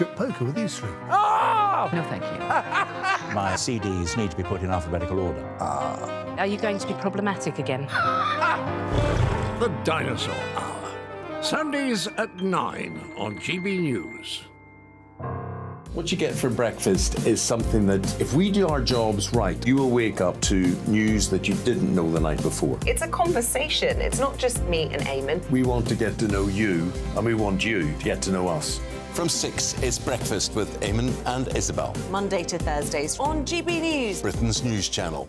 Poker with these three. Oh! No, thank you. My CDs need to be put in alphabetical order. Are you going to be problematic again? The Dinosaur Hour. Sundays at 9 on GB News. What you get for breakfast is something that, if we do our jobs right, you will wake up to news that you didn't know the night before. It's a conversation. It's not just me and Eamon. We want to get to know you, and we want you to get to know us. From 6, it's Breakfast with Eamon and Isabel. Monday to Thursdays on GB News. Britain's news channel.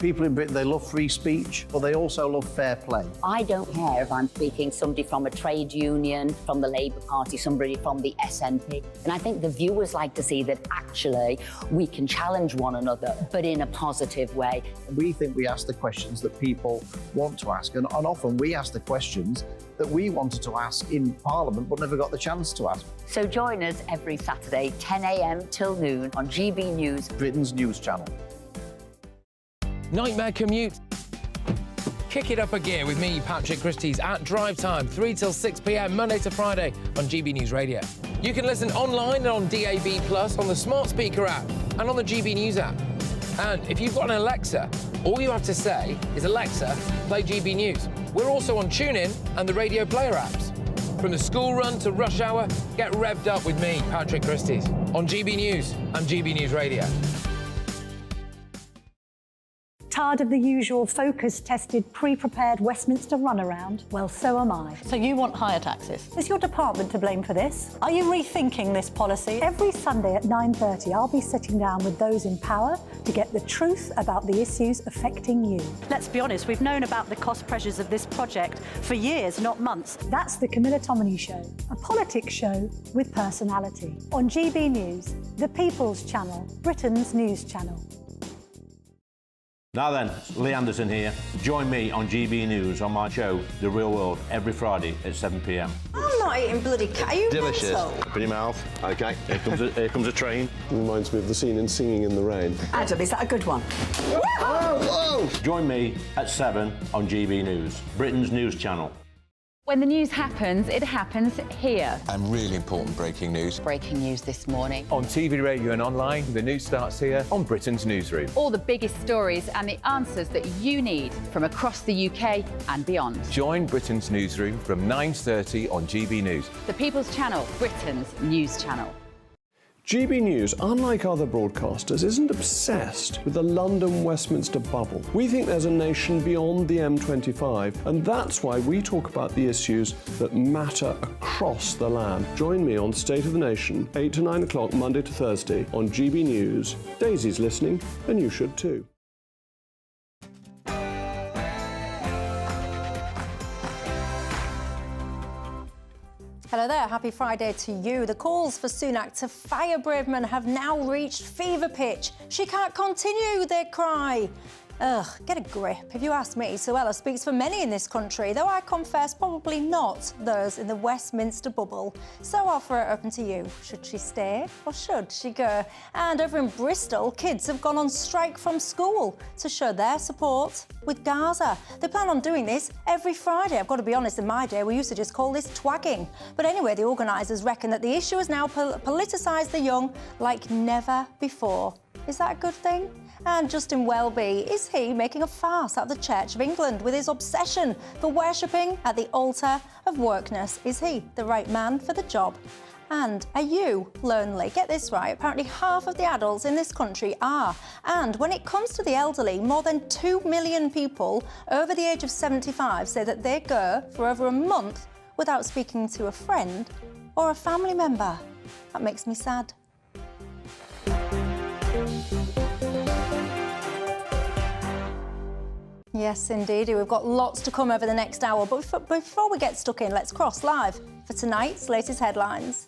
People in Britain, they love free speech, but they also love fair play. I don't care if I'm speaking somebody from a trade union, from the Labour Party, somebody from the SNP. And I think the viewers like to see that actually we can challenge one another, but in a positive way. We think we ask the questions that people want to ask, and often we ask the questions that we wanted to ask in Parliament but never got the chance to ask. So join us every Saturday, 10 a.m. till noon on GB News, Britain's news channel. Nightmare commute. Kick it up a gear with me, Patrick Christie's, at drive time, 3 till 6 p.m, Monday to Friday on GB News Radio. You can listen online and on DAB+, on the smart speaker app and on the GB News app. And if you've got an Alexa, all you have to say is, Alexa, play GB News. We're also on TuneIn and the Radio Player apps. From the school run to rush hour, get revved up with me, Patrick Christie's, on GB News and GB News Radio. Tired of the usual focus-tested, pre-prepared Westminster runaround? Well, so am I. So you want higher taxes? Is your department to blame for this? Are you rethinking this policy? Every Sunday at 9:30, I'll be sitting down with those in power to get the truth about the issues affecting you. Let's be honest, we've known about the cost pressures of this project for years, not months. That's the Camilla Tominey Show, a politics show with personality. On GB News, the People's Channel, Britain's news channel. Now then, Lee Anderson here. Join me on GB News on my show, The Real World, every Friday at 7 p.m. I'm not eating bloody cat. Are you Delicious. mental? Put your mouth. OK, here comes a train. Reminds me of the scene in Singing in the Rain. Adam, is that a good one? Whoa! Join me at 7 on GB News, Britain's news channel. When the news happens, it happens here. And really important breaking news. Breaking news this morning. On TV, radio and online, the news starts here on Britain's Newsroom. All the biggest stories and the answers that you need from across the UK and beyond. Join Britain's Newsroom from 9:30 on GB News. The People's Channel, Britain's news channel. GB News, unlike other broadcasters, isn't obsessed with the London-Westminster bubble. We think there's a nation beyond the M25, and that's why we talk about the issues that matter across the land. Join me on State of the Nation, 8 to 9 o'clock, Monday to Thursday, on GB News. Daisy's listening, and you should too. Hello there, happy Friday to you. The calls for Sunak to fire Braverman have now reached fever pitch. She can't continue, they cry. Ugh, get a grip, if you ask me. Suella speaks for many in this country, though I confess probably not those in the Westminster bubble. So I'll throw it open to you. Should she stay or should she go? And over in Bristol, kids have gone on strike from school to show their support with Gaza. They plan on doing this every Friday. I've got to be honest, in my day, we used to just call this twagging. But anyway, the organisers reckon that the issue has now politicised the young like never before. Is that a good thing? And Justin Welby, is he making a farce out of the Church of England with his obsession for worshipping at the altar of wokeness? Is he the right man for the job? And are you lonely? Get this right, apparently half of the adults in this country are. And when it comes to the elderly, more than 2 million people over the age of 75 say that they go for over a month without speaking to a friend or a family member. That makes me sad. Yes, indeed. We've got lots to come over the next hour. But before we get stuck in, let's cross live for tonight's latest headlines.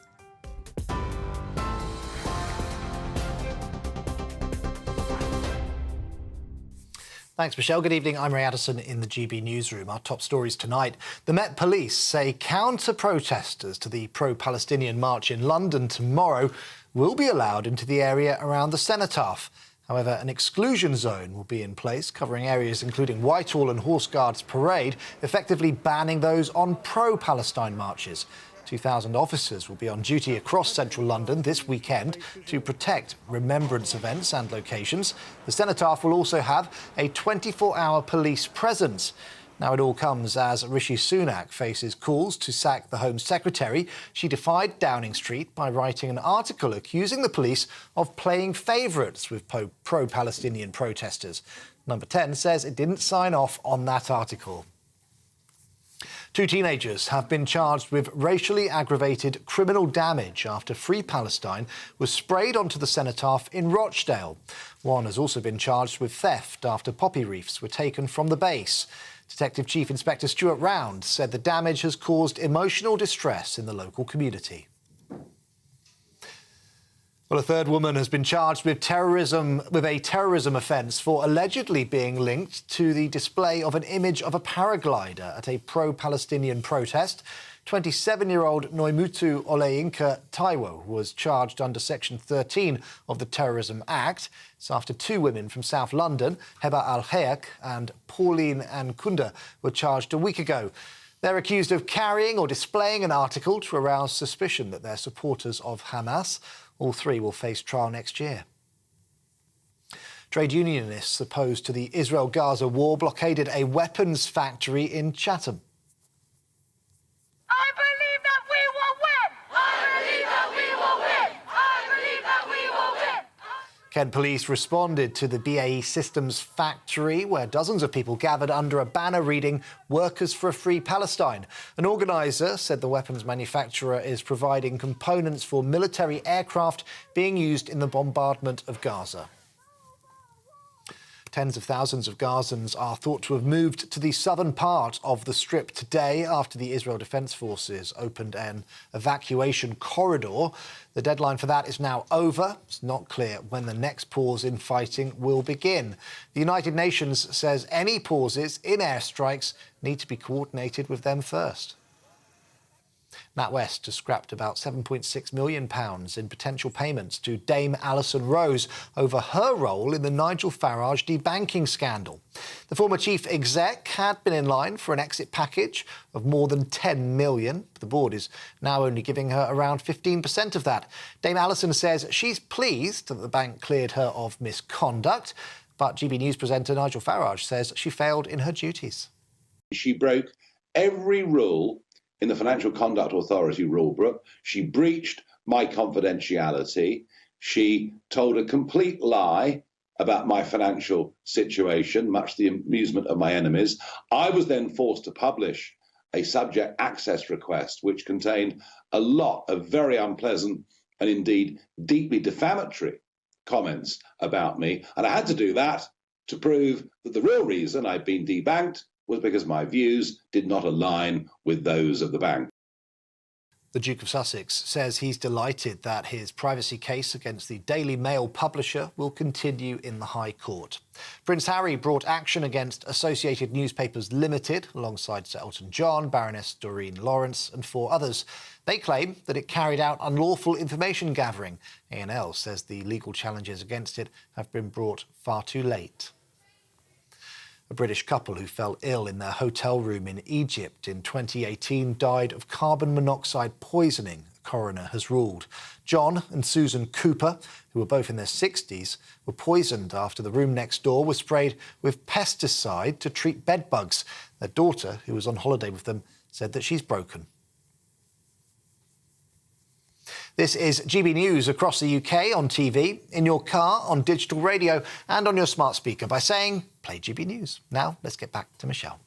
Thanks, Michelle. Good evening. I'm Ray Addison in the GB Newsroom. Our top stories tonight. The Met Police say counter-protesters to the pro-Palestinian march in London tomorrow will be allowed into the area around the Cenotaph. However, an exclusion zone will be in place, covering areas including Whitehall and Horse Guards Parade, effectively banning those on pro-Palestine marches. 2,000 officers will be on duty across central London this weekend to protect remembrance events and locations. The cenotaph will also have a 24-hour police presence. Now, it all comes as Rishi Sunak faces calls to sack the Home Secretary. She defied Downing Street by writing an article accusing the police of playing favourites with pro-Palestinian protesters. Number 10 says it didn't sign off on that article. 2 teenagers have been charged with racially aggravated criminal damage after Free Palestine was sprayed onto the cenotaph in Rochdale. One has also been charged with theft after poppy wreaths were taken from the base. Detective Chief Inspector Stuart Round said the damage has caused emotional distress in the local community. Well, a third woman has been charged with a terrorism offence for allegedly being linked to the display of an image of a paraglider at a pro-Palestinian protest. 27-year-old Noimutu Oleinka Taiwo was charged under Section 13 of the Terrorism Act. It's after 2 women from South London, Heba Al-Hayek and Pauline Ankunda, were charged a week ago. They're accused of carrying or displaying an article to arouse suspicion that they're supporters of Hamas. All 3 will face trial next year. Trade unionists opposed to the Israel-Gaza war blockaded a weapons factory in Chatham. I believe that we will win! I believe that we will win! I believe that we will win! Kent police responded to the BAE Systems factory, where dozens of people gathered under a banner reading "Workers for a Free Palestine." An organiser said the weapons manufacturer is providing components for military aircraft being used in the bombardment of Gaza. Tens of thousands of Gazans are thought to have moved to the southern part of the Strip today after the Israel Defense Forces opened an evacuation corridor. The deadline for that is now over. It's not clear when the next pause in fighting will begin. The United Nations says any pauses in airstrikes need to be coordinated with them first. NatWest has scrapped about £7.6 million in potential payments to Dame Alison Rose over her role in the Nigel Farage debanking scandal. The former chief exec had been in line for an exit package of more than £10 million. The board is now only giving her around 15% of that. Dame Alison says she's pleased that the bank cleared her of misconduct, but GB News presenter Nigel Farage says she failed in her duties. She broke every rule in the Financial Conduct Authority rulebook. She breached my confidentiality. She told a complete lie about my financial situation, much to the amusement of my enemies. I was then forced to publish a subject access request, which contained a lot of very unpleasant and indeed deeply defamatory comments about me. And I had to do that to prove that the real reason I'd been debanked was because my views did not align with those of the bank. The Duke of Sussex says he's delighted that his privacy case against the Daily Mail publisher will continue in the High Court. Prince Harry brought action against Associated Newspapers Limited alongside Sir Elton John, Baroness Doreen Lawrence and 4 others. They claim that it carried out unlawful information gathering. A&L says the legal challenges against it have been brought far too late. A British couple who fell ill in their hotel room in Egypt in 2018 died of carbon monoxide poisoning, a coroner has ruled. John and Susan Cooper, who were both in their 60s, were poisoned after the room next door was sprayed with pesticide to treat bed bugs. Their daughter, who was on holiday with them, said that she's broken. This is GB News across the UK on TV, in your car, on digital radio and on your smart speaker by saying, play GB News. Now, let's get back to Michelle.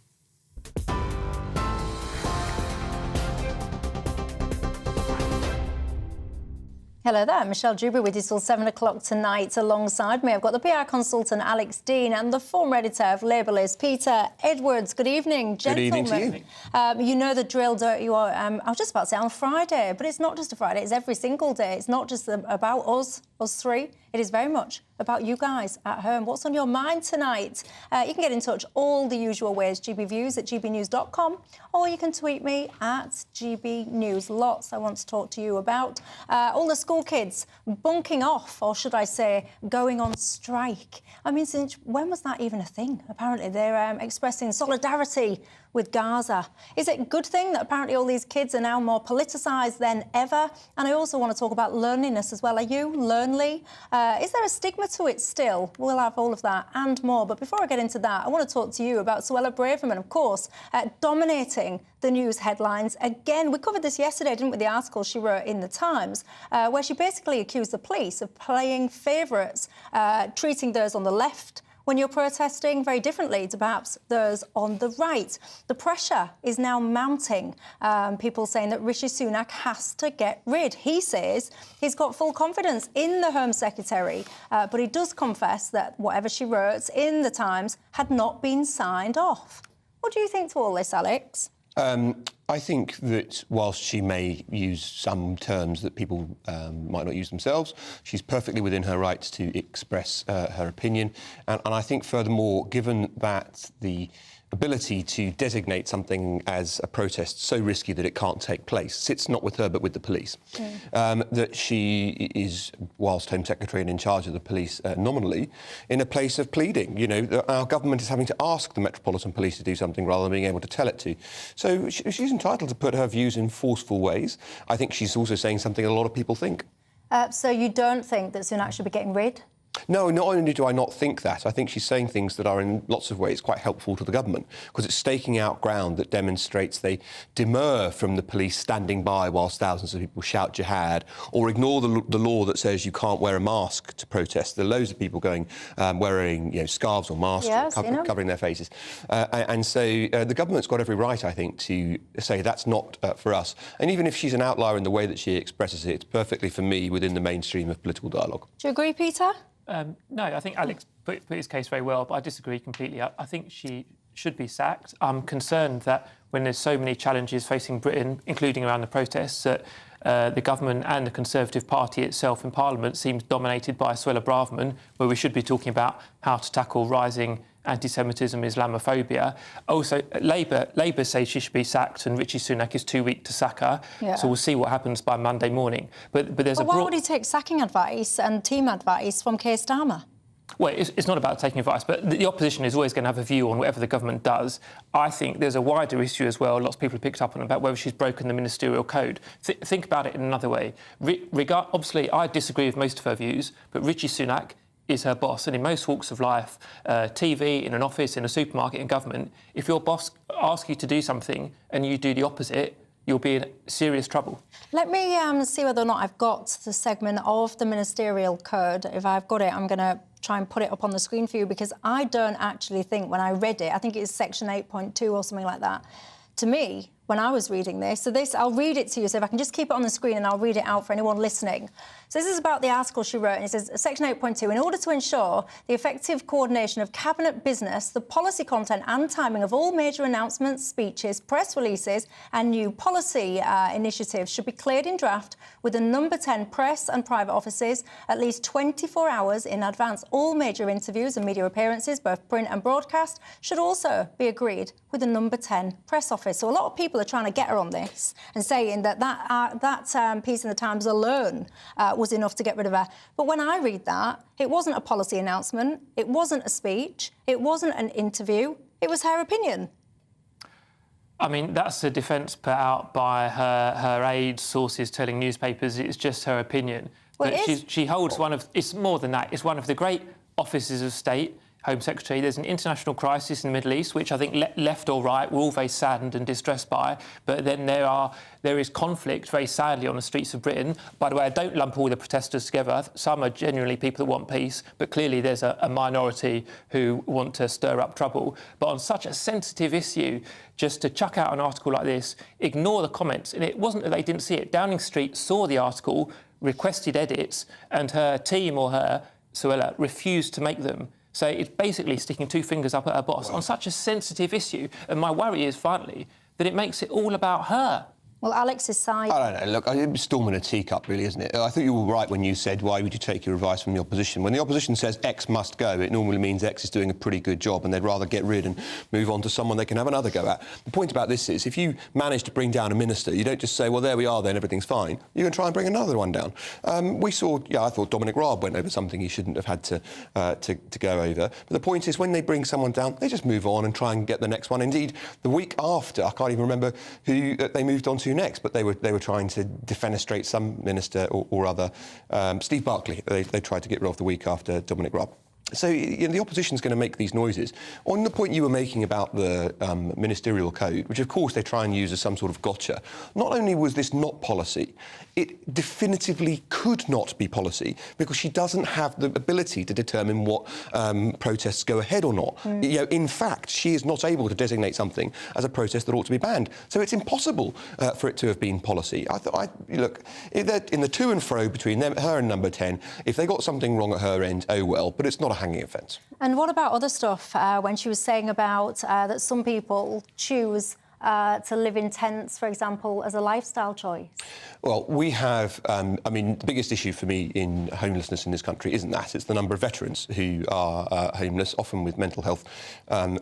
Hello there, Michelle Dewberry with you till 7 o'clock tonight. Alongside me, I've got the PR consultant Alex Dean and the former editor of Labelist, Peter Edwards. Good evening, gentlemen. Good evening to you. You know the drill, don't you? I was just about to say on Friday, but it's not just a Friday, it's every single day. It's not just about us 3. It is very much about you guys at home. What's on your mind tonight? You can get in touch all the usual ways, gbviews@gbnews.com, or you can tweet me at gbnews. Lots I want to talk to you about. All the school kids bunking off, or should I say, going on strike. I mean, since when was that even a thing? Apparently they're expressing solidarity with Gaza. Is it a good thing that apparently all these kids are now more politicised than ever? And I also want to talk about loneliness as well. Are you lonely? Is there a stigma to it still? We'll have all of that and more. But before I get into that, I want to talk to you about Suella Braverman, of course, dominating the news headlines again. We covered this yesterday, didn't we? The article she wrote in The Times, where she basically accused the police of playing favourites, treating those on the left when you're protesting very differently to perhaps those on the right. The pressure is now mounting. People saying that Rishi Sunak has to get rid. He says he's got full confidence in the Home Secretary, but he does confess that whatever she wrote in The Times had not been signed off. What do you think to all this, Alex? I think that whilst she may use some terms that people might not use themselves, she's perfectly within her rights to express her opinion. And I think, furthermore, given that the ability to designate something as a protest so risky that it can't take place sits not with her but with the police, that she is, whilst Home Secretary and in charge of the police nominally, in a place of pleading. You know, our government is having to ask the Metropolitan Police to do something rather than being able to tell it to. So she's entitled to put her views in forceful ways. I think she's also saying something a lot of people think. So you don't think that Sunak should be getting rid? No, not only do I not think that, I think she's saying things that are in lots of ways quite helpful to the government, because it's staking out ground that demonstrates they demur from the police standing by whilst thousands of people shout jihad, or ignore the law that says you can't wear a mask to protest. There are loads of people going wearing scarves or masks, covering their faces. And so the government's got every right, I think, to say that's not for us. And even if she's an outlier in the way that she expresses it, it's perfectly, for me, within the mainstream of political dialogue. Do you agree, Peter? No, I think Alex put his case very well, but I disagree completely. I think she should be sacked. I'm concerned that when there's so many challenges facing Britain, including around the protests, that the government and the Conservative Party itself in Parliament seems dominated by Suella Braverman, where we should be talking about how to tackle rising anti-Semitism, Islamophobia. Also, Labour say she should be sacked and Rishi Sunak is too weak to sack her. Yeah. So we'll see what happens by Monday morning. But there's why would he take sacking advice and team advice from Keir Starmer? Well, it's not about taking advice, but the opposition is always going to have a view on whatever the government does. I think there's a wider issue as well, lots of people have picked up on, about whether she's broken the ministerial code. Think about it in another way. Obviously, I disagree with most of her views, but Rishi Sunak is her boss, and in most walks of life, TV, in an office, in a supermarket, in government, if your boss asks you to do something and you do the opposite, you'll be in serious trouble. Let me see whether or not I've got the segment of the ministerial code. If I've got it, I'm going to try and put it up on the screen for you, because I don't actually think, when I read it, I think it's section 8.2 or something like that. To me, when I was reading this, I'll read it to you, so if I can just keep it on the screen and I'll read it out for anyone listening. So this is about the article she wrote, and it says, Section 8.2, in order to ensure the effective coordination of cabinet business, the policy content and timing of all major announcements, speeches, press releases and new policy initiatives should be cleared in draft with the number 10 press and private offices at least 24 hours in advance. All major interviews and media appearances, both print and broadcast, should also be agreed with the number 10 press office. So a lot of people are trying to get her on this and saying that piece in the Times alone was enough to get rid of her. But when I read that, it wasn't a policy announcement, it wasn't a speech, it wasn't an interview, it was her opinion. I mean, that's a defence put out by her aides, sources telling newspapers it's just her opinion. Well, but she holds it's more than that, it's one of the great offices of state, Home Secretary. There's an international crisis in the Middle East, which I think left or right, we're all very saddened and distressed by. But then there is conflict, very sadly, on the streets of Britain. By the way, I don't lump all the protesters together. Some are genuinely people that want peace, but clearly there's a minority who want to stir up trouble. But on such a sensitive issue, just to chuck out an article like this, ignore the comments. And it wasn't that they didn't see it. Downing Street saw the article, requested edits, and her team, or her, Suella, refused to make them. So it's basically sticking two fingers up at her boss on such a sensitive issue. And my worry is, finally, that it makes it all about her. Well, Alex's side... I don't know. Look, it's storm in a teacup, really, isn't it? I thought you were right when you said, why would you take your advice from the opposition? When the opposition says X must go, it normally means X is doing a pretty good job and they'd rather get rid and move on to someone they can have another go at. The point about this is, if you manage to bring down a minister, you don't just say, well, there we are then, everything's fine. You're going to try and bring another one down. I thought Dominic Raab went over something he shouldn't have had to go over. But the point is, when they bring someone down, they just move on and try and get the next one. Indeed, the week after, I can't even remember who they moved on to next, but they were trying to defenestrate some minister or other. Steve Barclay, they tried to get rid of the week after Dominic Raab. So the opposition's going to make these noises. On the point you were making about the ministerial code, which of course they try and use as some sort of gotcha, not only was this not policy, it definitively could not be policy because she doesn't have the ability to determine what protests go ahead or not. In fact, she is not able to designate something as a protest that ought to be banned. So it's impossible for it to have been policy. Look, in the to and fro between her and Number 10, if they got something wrong at her end, oh well, but it's not a hanging offence. And what about other stuff when she was saying about that some people choose to live in tents, for example, as a lifestyle choice? Well, we have, the biggest issue for me in homelessness in this country isn't that, it's the number of veterans who are homeless, often with mental health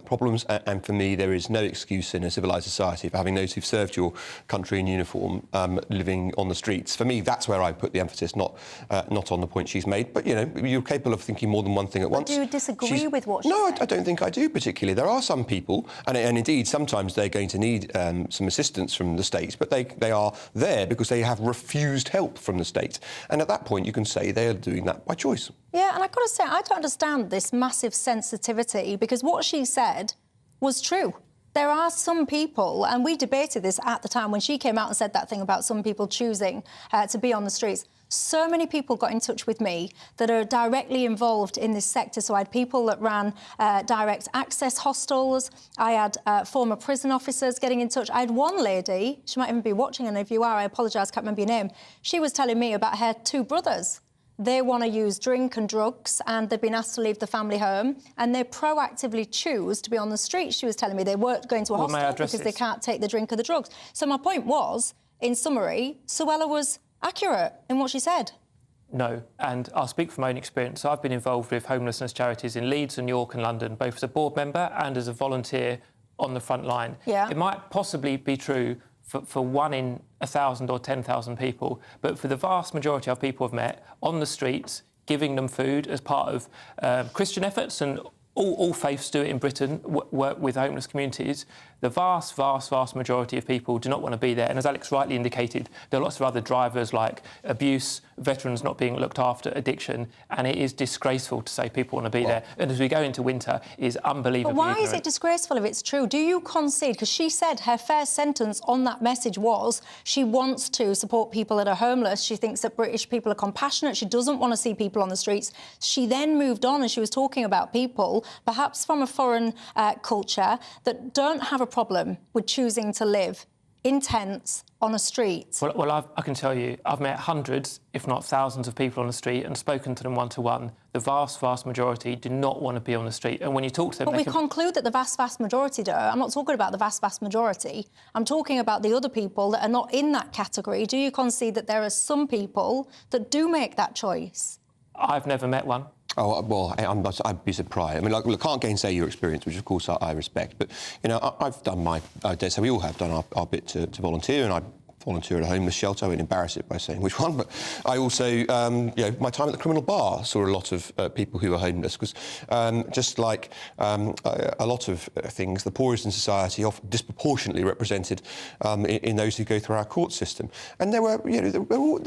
problems, and for me there is no excuse in a civilised society for having those who've served your country in uniform living on the streets. For me, that's where I put the emphasis, not on the point she's made, but, you're capable of thinking more than one thing at once. Do you disagree with what she said? No, I don't think I do particularly. There are some people, and indeed sometimes they're going to need some assistance from the state, but they are there because they have refused help from the state. And at that point, you can say they are doing that by choice. Yeah, and I've got to say, I don't understand this massive sensitivity because what she said was true. There are some people, and we debated this at the time when she came out and said that thing about some people choosing to be on the streets. So many people got in touch with me that are directly involved in this sector. So I had people that ran direct access hostels. I had former prison officers getting in touch. I had one lady, she might even be watching, and if you are, I apologise, can't remember your name. She was telling me about her two brothers. They want to use drink and drugs and they've been asked to leave the family home and they proactively choose to be on the street. She was telling me they weren't going to a hostel because they can't take the drink or the drugs. So my point was, in summary, Suella was accurate in what she said. No, and I'll speak from my own experience. I've been involved with homelessness charities in Leeds and York and London, both as a board member and as a volunteer on the front line. Yeah. It might possibly be true for 1 in 1,000 or 10,000 people, but for the vast majority of people I've met on the streets, giving them food as part of Christian efforts, and all faiths do it in Britain, work with homeless communities. The vast, vast, vast majority of people do not want to be there. And as Alex rightly indicated, there are lots of other drivers like abuse, veterans not being looked after, addiction, and it is disgraceful to say people want to be there. And as we go into winter, it is unbelievably But why ignorant. is it disgraceful if it's true? Do you concede? Because she said her first sentence on that message was she wants to support people that are homeless. She thinks that British people are compassionate. She doesn't want to see people on the streets. She then moved on and she was talking about people, perhaps from a foreign culture, that don't have a problem with choosing to live in tents on a street. Well, I can tell you, I've met hundreds, if not thousands of people on the street and spoken to them one-to-one. The vast, vast majority do not want to be on the street. And when you talk to them... But we conclude that the vast, vast majority do. I'm not talking about the vast, vast majority. I'm talking about the other people that are not in that category. Do you concede that there are some people that do make that choice? I've never met one. Oh, well, I'd be surprised. I mean, look, I can't gainsay your experience, which, of course, I respect. But, I've done I dare say we all have done our bit to volunteer, and I volunteer at a homeless shelter. I wouldn't embarrass it by saying which one, but I also, my time at the criminal bar saw a lot of people who were homeless, because just like a lot of things, the poorest in society are often disproportionately represented in those who go through our court system. And there were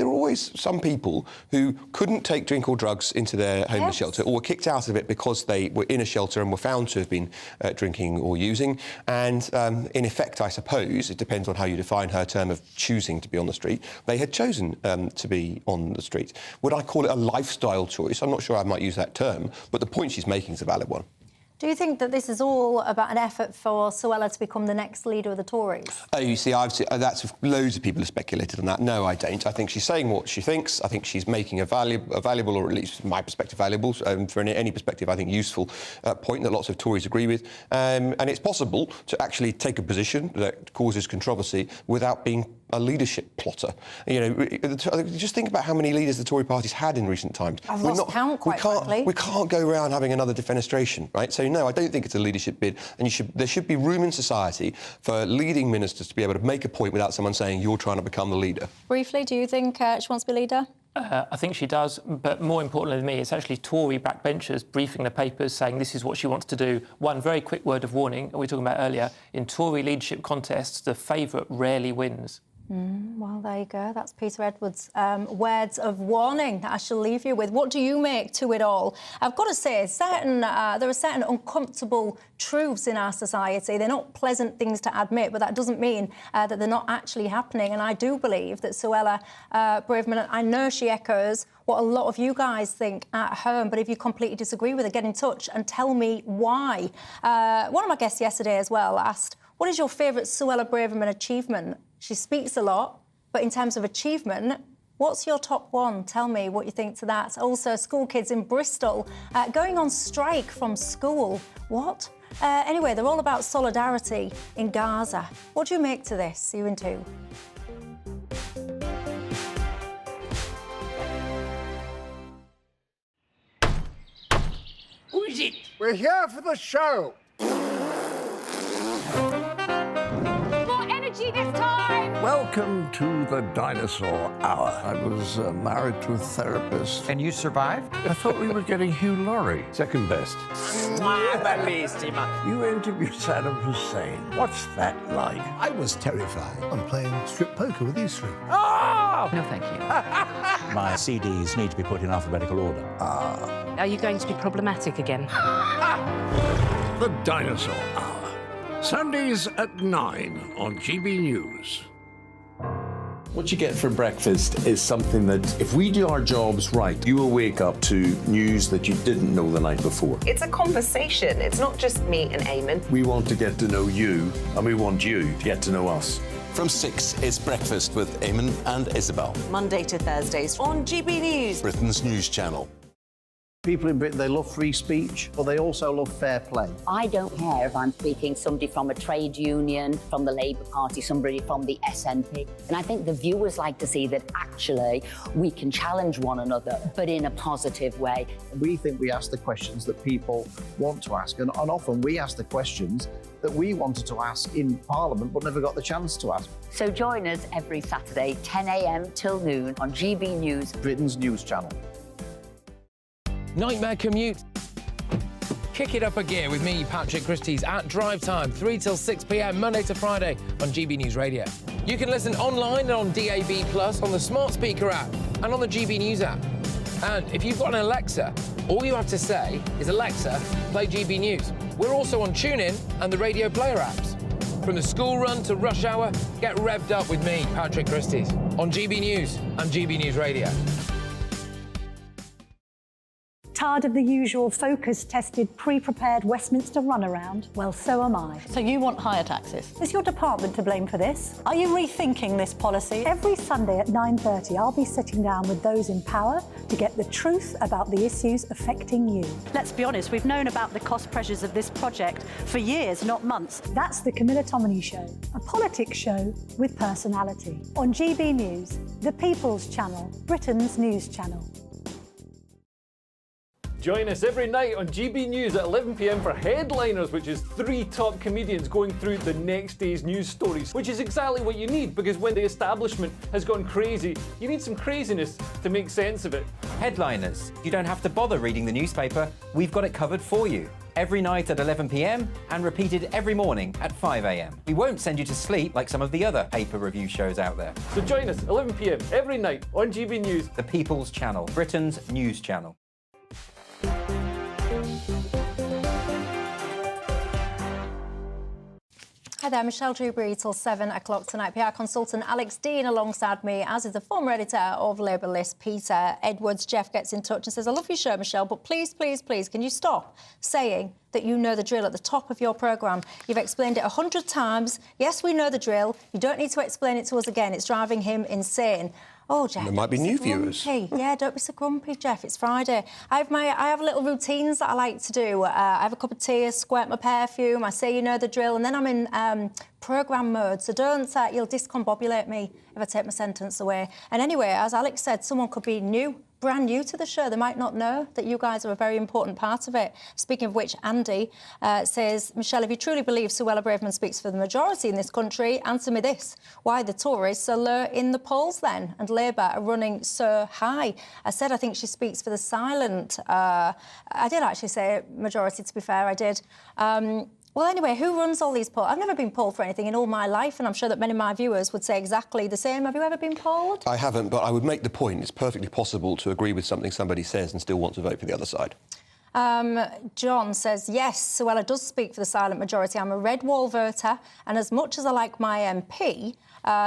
always some people who couldn't take drink or drugs into their homeless shelter, or were kicked out of it because they were in a shelter and were found to have been drinking or using. And in effect, I suppose, it depends on how you define her term of choosing to be on the street, they had chosen to be on the street. Would I call it a lifestyle choice? I'm not sure I might use that term, but the point she's making is a valid one. Do you think that this is all about an effort for Suella to become the next leader of the Tories? Oh, you see, that's loads of people have speculated on that. No, I don't. I think she's saying what she thinks. I think she's making a valuable, or at least from my perspective, valuable, for any perspective, I think, useful point that lots of Tories agree with. And it's possible to actually take a position that causes controversy without being a leadership plotter. You know, just think about how many leaders the Tory party's had in recent times. I've lost count, quite frankly. We can't go around having another defenestration, right? So, no, I don't think it's a leadership bid, and there should be room in society for leading ministers to be able to make a point without someone saying you're trying to become the leader. Briefly, do you think she wants to be leader? I think she does, but more importantly than me, it's actually Tory backbenchers briefing the papers saying this is what she wants to do. One very quick word of warning, we were talking about earlier, in Tory leadership contests, the favourite rarely wins. Well, there you go. That's Peter Edwards' words of warning that I shall leave you with. What do you make to it all? I've got to say, there are certain uncomfortable truths in our society. They're not pleasant things to admit, but that doesn't mean that they're not actually happening. And I do believe that Suella Braverman, I know she echoes what a lot of you guys think at home, but if you completely disagree with her, get in touch and tell me why. One of my guests yesterday as well asked, what is your favourite Suella Braverman achievement? She speaks a lot, but in terms of achievement, what's your top one? Tell me what you think to that. Also, school kids in Bristol going on strike from school. What? Anyway, they're all about solidarity in Gaza. What do you make to this? See you in 2. Who is it? We're here for the show. More energy this time! Welcome to the Dinosaur Hour. I was married to a therapist. And you survived? I thought we were getting Hugh Laurie. Second best. You interviewed Saddam Hussein. What's that like? I was terrified. I'm playing strip poker with you three. Oh! No, thank you. My CDs need to be put in alphabetical order. Are you going to be problematic again? The Dinosaur Hour. Sundays at 9 on GBNews. What you get for breakfast is something that, if we do our jobs right, you will wake up to news that you didn't know the night before. It's a conversation. It's not just me and Eamon. We want to get to know you, and we want you to get to know us. From 6, it's Breakfast with Eamon and Isabel. Monday to Thursdays on GB News. Britain's news channel. People in Britain, they love free speech, but they also love fair play. I don't care if I'm speaking somebody from a trade union, from the Labour Party, somebody from the SNP. And I think the viewers like to see that actually we can challenge one another, but in a positive way. We think we ask the questions that people want to ask, and often we ask the questions that we wanted to ask in Parliament but never got the chance to ask. So join us every Saturday, 10 a.m. till noon on GB News. Britain's news channel. Nightmare commute. Kick it up a gear with me, Patrick Christie's at Drive Time, 3 till 6 p.m, Monday to Friday on GB News Radio. You can listen online and on DAB+, on the smart speaker app and on the GB News app. And if you've got an Alexa, all you have to say is, Alexa, play GB News. We're also on TuneIn and the Radio Player apps. From the school run to rush hour, get revved up with me, Patrick Christie's, on GB News and GB News Radio. Tired of the usual focus-tested, pre-prepared Westminster runaround? Well, so am I. So you want higher taxes? Is your department to blame for this? Are you rethinking this policy? Every Sunday at 9:30, I'll be sitting down with those in power to get the truth about the issues affecting you. Let's be honest, we've known about the cost pressures of this project for years, not months. That's the Camilla Tominey Show, a politics show with personality. On GB News, the People's Channel, Britain's news channel. Join us every night on GB News at 11 p.m. for Headliners, which is 3 top comedians going through the next day's news stories, which is exactly what you need, because when the establishment has gone crazy, you need some craziness to make sense of it. Headliners. You don't have to bother reading the newspaper. We've got it covered for you. Every night at 11 p.m. and repeated every morning at 5 a.m. We won't send you to sleep like some of the other paper review shows out there. So join us 11 p.m. every night on GB News. The People's Channel, Britain's news channel. Hi there, Michelle Dewberry till 7 o'clock tonight. PR consultant Alex Dean alongside me, as is the former editor of Labour List, Peter Edwards. Jeff gets in touch and says, I love your show, Michelle, but please, please, please, can you stop saying that you know the drill at the top of your programme? You've explained it 100 times. Yes, we know the drill. You don't need to explain it to us again. It's driving him insane. Oh, Jeff. There might be new viewers. Yeah, don't be so grumpy, Jeff. It's Friday. I have little routines that I like to do. I have a cup of tea, I squirt my perfume, I say you know the drill, and then I'm in programme mode, so don't you'll discombobulate me if I take my sentence away. And anyway, as Alex said, someone could be brand new to the show. They might not know that you guys are a very important part of it. Speaking of which, Andy says, Michelle, if you truly believe Suella Braverman speaks for the majority in this country, answer me this. Why are the Tories so low in the polls then? And Labour are running so high? I said I think she speaks for the silent. I did actually say majority, to be fair, I did. Well, anyway, who runs all these polls? I've never been polled for anything in all my life, and I'm sure that many of my viewers would say exactly the same. Have you ever been polled? I haven't, but I would make the point it's perfectly possible to agree with something somebody says and still want to vote for the other side. John says, yes, Suella does speak for the silent majority. I'm a red wall voter, and as much as I like my MP,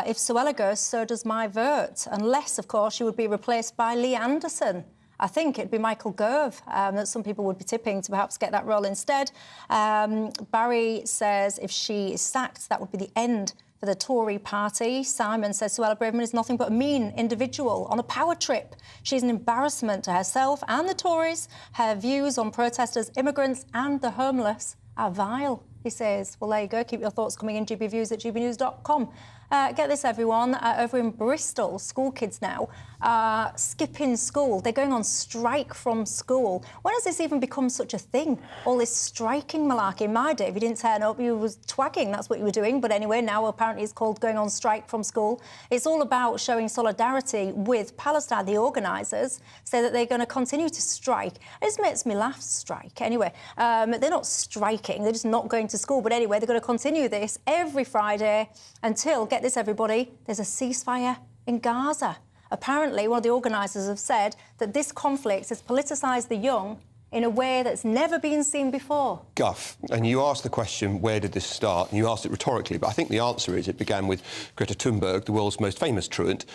if Suella goes, so does my vote. Unless, of course, she would be replaced by Lee Anderson. I think it'd be Michael Gove that some people would be tipping to perhaps get that role instead. Barry says if she is sacked, that would be the end for the Tory party. Simon says Suella Braverman is nothing but a mean individual on a power trip. She's an embarrassment to herself and the Tories. Her views on protesters, immigrants and the homeless are vile, he says. Well, there you go. Keep your thoughts coming in, gbviews@gbnews.com. Get this, everyone. Over in Bristol, school kids now are skipping school. They're going on strike from school. When has this even become such a thing? All this striking malarkey. In my day, if you didn't turn up, you was twagging. That's what you were doing. But anyway, now apparently it's called going on strike from school. It's all about showing solidarity with Palestine. The organisers say that they're going to continue to strike. It just makes me laugh, strike. Anyway, they're not striking. They're just not going to school. But anyway, they're going to continue this every Friday until, get this, everybody, there's a ceasefire in Gaza. Apparently, one of the organisers have said that this conflict has politicised the young in a way that's never been seen before. Guff, and you asked the question, where did this start? And you asked it rhetorically, but I think the answer is it began with Greta Thunberg, the world's most famous truant,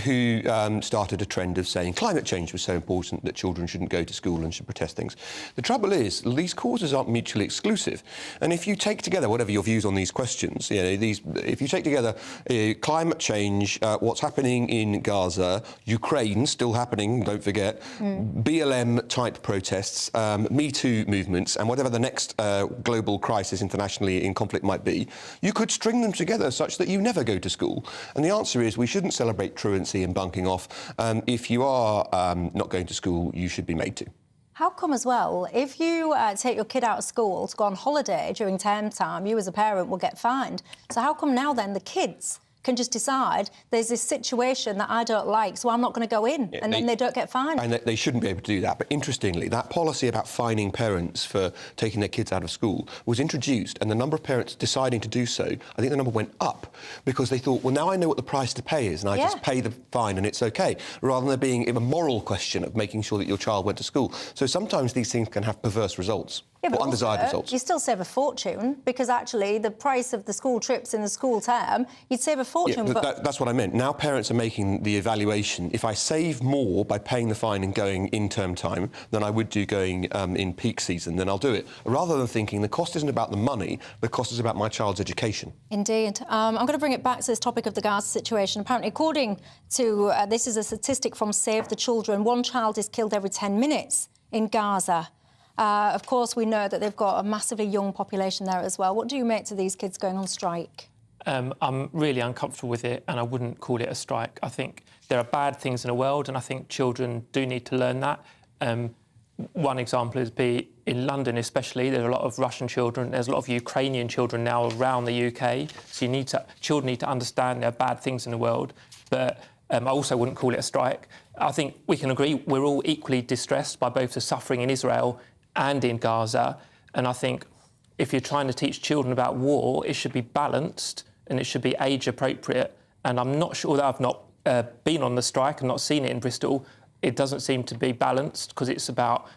who started a trend of saying climate change was so important that children shouldn't go to school and should protest things. The trouble is, these causes aren't mutually exclusive. And if you take together, whatever your views on these questions, if you take together climate change, what's happening in Gaza, Ukraine still happening, don't forget, BLM-type protests, Me Too movements, and whatever the next global crisis internationally in conflict might be, you could string them together such that you never go to school. And the answer is we shouldn't celebrate truancy and bunking off. If you are not going to school, you should be made to. How come as well, if you take your kid out of school to go on holiday during term time, you as a parent will get fined. So how come now then the kids can just decide there's this situation that I don't like, so I'm not going to go in, and then they don't get fined? And they shouldn't be able to do that. But interestingly, that policy about fining parents for taking their kids out of school was introduced, and the number of parents deciding to do so, I think the number went up, because they thought, well, now I know what the price to pay is, and I just pay the fine and it's OK, rather than there being a moral question of making sure that your child went to school. So sometimes these things can have perverse results. Yeah, but or undesired results. You still save a fortune, because actually the price of the school trips in the school term, you'd save a fortune. Yeah, but that's what I meant. Now parents are making the evaluation. If I save more by paying the fine and going in term time than I would do going in peak season, then I'll do it. Rather than thinking the cost isn't about the money, the cost is about my child's education. Indeed. I'm going to bring it back to this topic of the Gaza situation. Apparently, according to, this is a statistic from Save the Children, 1 child is killed every 10 minutes in Gaza. Of course, we know that they've got a massively young population there as well. What do you make to these kids going on strike? I'm really uncomfortable with it, and I wouldn't call it a strike. I think there are bad things in the world, and I think children do need to learn that. One example is in London especially, there are a lot of Russian children, there's a lot of Ukrainian children now around the UK, so children need to understand there are bad things in the world, but I also wouldn't call it a strike. I think we can agree we're all equally distressed by both the suffering in Israel and in Gaza, and I think if you're trying to teach children about war, it should be balanced and it should be age appropriate. And I'm not sure that I've not been on the strike and not seen it in Bristol. It doesn't seem to be balanced because it's about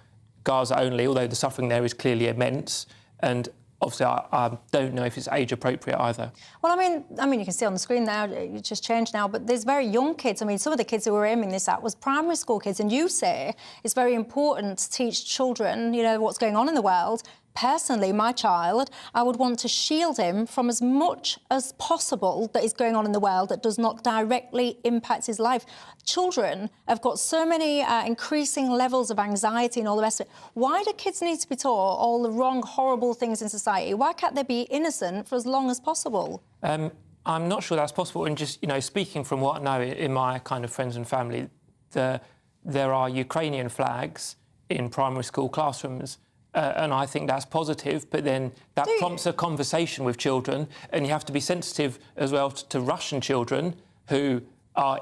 Gaza only, although the suffering there is clearly immense. And obviously, I don't know if it's age appropriate either. Well, I mean, you can see on the screen now, it's just changed now, but there's very young kids. I mean, some of the kids who were aiming this at was primary school kids, and you say it's very important to teach children, you know, what's going on in the world Personally, my child, I would want to shield him from as much as possible that is going on in the world that does not directly impact his life. Children have got so many increasing levels of anxiety and all the rest of it. Why do kids need to be taught all the wrong, horrible things in society? Why can't they be innocent for as long as possible? I'm not sure that's possible. And just, you know, speaking from what I know in my kind of friends and family, there are Ukrainian flags in primary school classrooms. And I think that's positive, but then that prompts a conversation with children, and you have to be sensitive as well to Russian children who are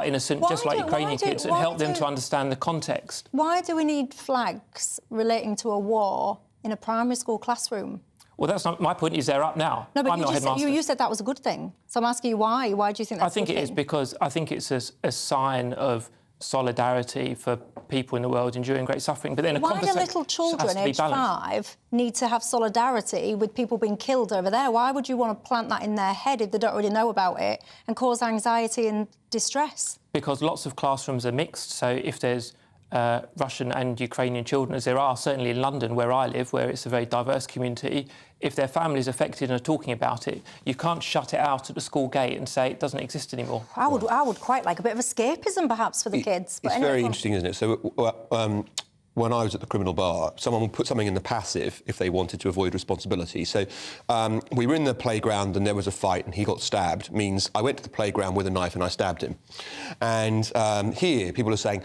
innocent, just like Ukrainian kids, and help them to understand the context. Why do we need flags relating to a war in a primary school classroom? Well, that's not my point. Is they're up now? No, but I'm not headmaster. you said that was a good thing. So I'm asking you why. Why do you think that's a good thing? I think it is because I think it's a sign of solidarity for people in the world enduring great suffering. But then why do little children aged 5 need to have solidarity with people being killed over there? Why would you want to plant that in their head if they don't already know about it and cause anxiety and distress? Because lots of classrooms are mixed, so if there's Russian and Ukrainian children, as there are certainly in London where I live, where it's a very diverse community, if their family's affected and are talking about it, you can't shut it out at the school gate and say it doesn't exist anymore. I would quite like a bit of escapism perhaps for the kids. But it's very interesting, isn't it? So when I was at the criminal bar, someone would put something in the passive if they wanted to avoid responsibility. So we were in the playground and there was a fight and he got stabbed. Means I went to the playground with a knife and I stabbed him. And here people are saying,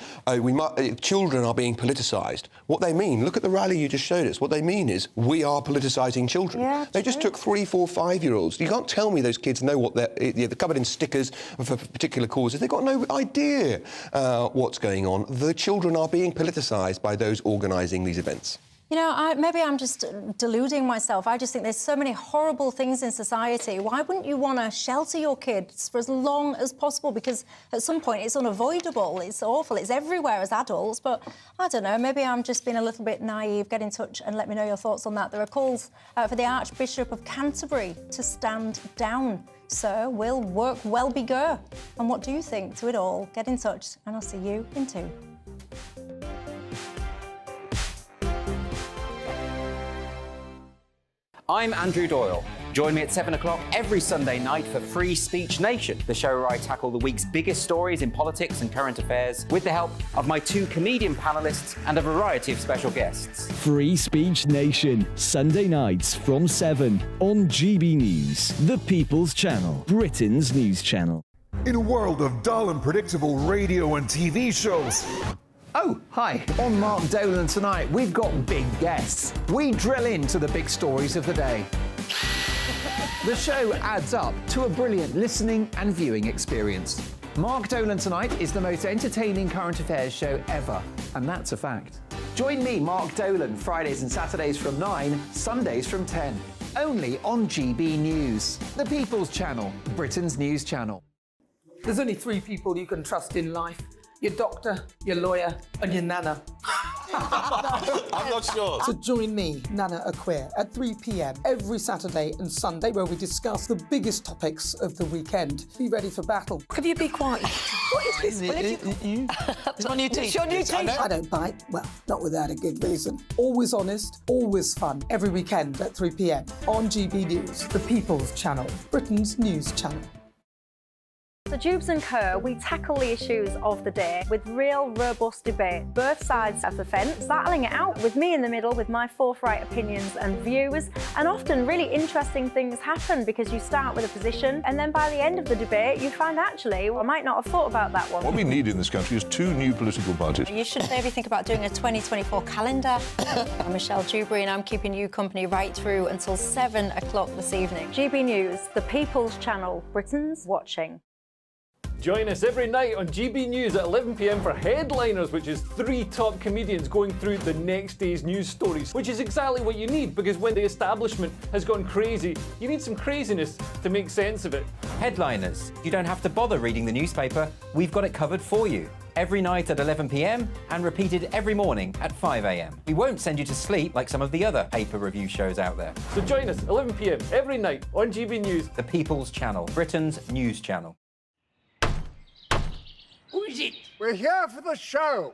children are being politicised. What they mean, look at the rally you just showed us. What they mean is we are politicising children. Yeah, they just took 3, 4, 5-year-olds. You can't tell me those kids know what they're covered in stickers for particular causes. They've got no idea what's going on. The children are being politicised by those organising these events. You know, maybe I'm just deluding myself. I just think there's so many horrible things in society. Why wouldn't you want to shelter your kids for as long as possible? Because at some point it's unavoidable. It's awful. It's everywhere as adults. But I don't know, maybe I'm just being a little bit naive. Get in touch and let me know your thoughts on that. There are calls for the Archbishop of Canterbury to stand down. So will work well be go? And what do you think to it all? Get in touch and I'll see you in 2. I'm Andrew Doyle. Join me at 7 o'clock every Sunday night for Free Speech Nation, the show where I tackle the week's biggest stories in politics and current affairs with the help of my 2 comedian panellists and a variety of special guests. Free Speech Nation, Sunday nights from 7 on GB News, the People's Channel, Britain's news channel. In a world of dull and predictable radio and TV shows. Oh, hi. On Mark Dolan tonight, we've got big guests. We drill into the big stories of the day. The show adds up to a brilliant listening and viewing experience. Mark Dolan Tonight is the most entertaining current affairs show ever, and that's a fact. Join me, Mark Dolan, Fridays and Saturdays from 9, Sundays from 10. Only on GB News, the People's Channel, Britain's news channel. There's only 3 people you can trust in life. Your doctor, your lawyer, and your nana. I'm not sure. So join me, Nana Aquare, at 3 p.m. every Saturday and Sunday, where we discuss the biggest topics of the weekend. Be ready for battle. Could you be quiet? What is this? It's my new teeth. It's your new teeth. I don't bite. Well, not without a good reason. Always honest, always fun. Every weekend at 3 p.m. on GB News, the People's Channel, Britain's news channel. So Dewbs and Co, we tackle the issues of the day with real robust debate, both sides of the fence, battling it out with me in the middle with my forthright opinions and views. And often really interesting things happen because you start with a position and then by the end of the debate you find actually, well, I might not have thought about that one. What we need in this country is 2 new political parties. You should maybe think about doing a 2024 calendar. I'm Michelle Dewberry and I'm keeping you company right through until 7 o'clock this evening. GB News, the People's Channel, Britain's watching. Join us every night on GB News at 11 p.m. for Headliners, which is 3 top comedians going through the next day's news stories, which is exactly what you need, because when the establishment has gone crazy, you need some craziness to make sense of it. Headliners. You don't have to bother reading the newspaper. We've got it covered for you. Every night at 11 p.m. and repeated every morning at 5 a.m. We won't send you to sleep like some of the other paper review shows out there. So join us 11 p.m. every night on GB News. The People's Channel, Britain's news channel. Who is it? We're here for the show.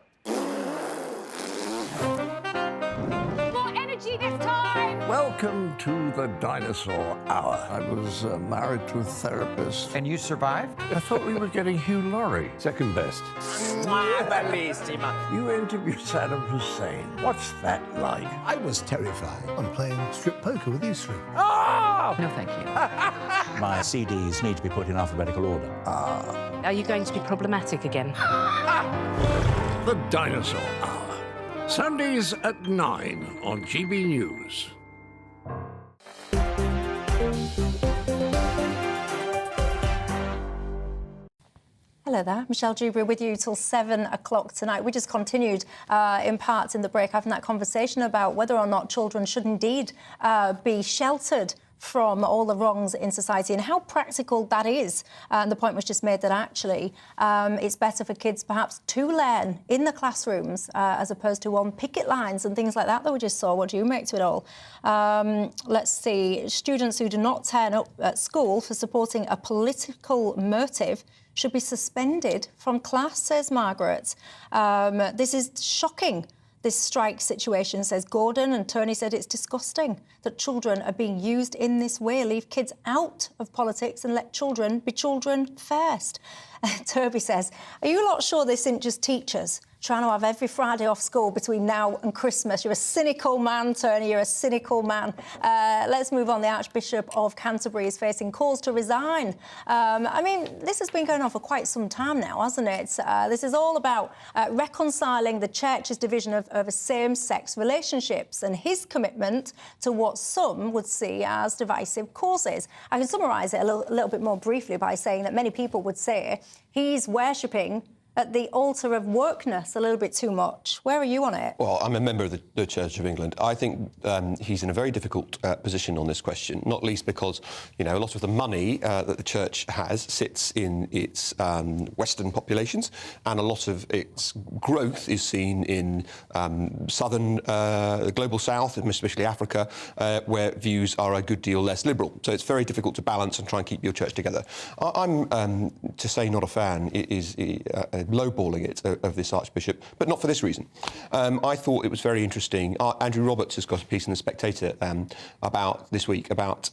More energy this time! Welcome to the Dinosaur Hour. I was married to a therapist. And you survived? I thought we were getting Hugh Laurie. Second best. You interviewed Saddam Hussein. What's that like? I was terrified. I'm playing strip poker with these three. Oh! No, thank you. My CDs need to be put in alphabetical order. Are you going to be problematic again? The Dinosaur Hour. Sundays at 9 on GB News. Hello there, Michelle Dewberry with you till 7 o'clock tonight. We just continued in parts in the break having that conversation about whether or not children should indeed be sheltered from all the wrongs in society and how practical that is. And the point was just made that actually it's better for kids perhaps to learn in the classrooms as opposed to on picket lines and things like that we just saw. What do you make to it all? Let's see. Students who do not turn up at school for supporting a political motive should be suspended from class, says Margaret. This is shocking. This strike situation, says Gordon, and Tony said it's disgusting that children are being used in this way. Leave kids out of politics and let children be children first. Toby says, are you lot sure this isn't just teachers trying to have every Friday off school between now and Christmas? You're a cynical man, Tony, you're a cynical man. Let's move on. The Archbishop of Canterbury is facing calls to resign. I mean, this has been going on for quite some time now, hasn't it? This is all about reconciling the Church's division over same-sex relationships and his commitment to what some would see as divisive causes. I can summarise it a little bit more briefly by saying that many people would say he's worshipping at the altar of wokeness a little bit too much. Where are you on it? Well, I'm a member of the Church of England. I think he's in a very difficult position on this question, not least because, you know, a lot of the money that the Church has sits in its Western populations, and a lot of its growth is seen in southern, the global South, and especially Africa, where views are a good deal less liberal. So it's very difficult to balance and try and keep your church together. I'm, to say not a fan, is lowballing it of this Archbishop, but not for this reason. I thought it was very interesting. Andrew Roberts has got a piece in The Spectator about this week about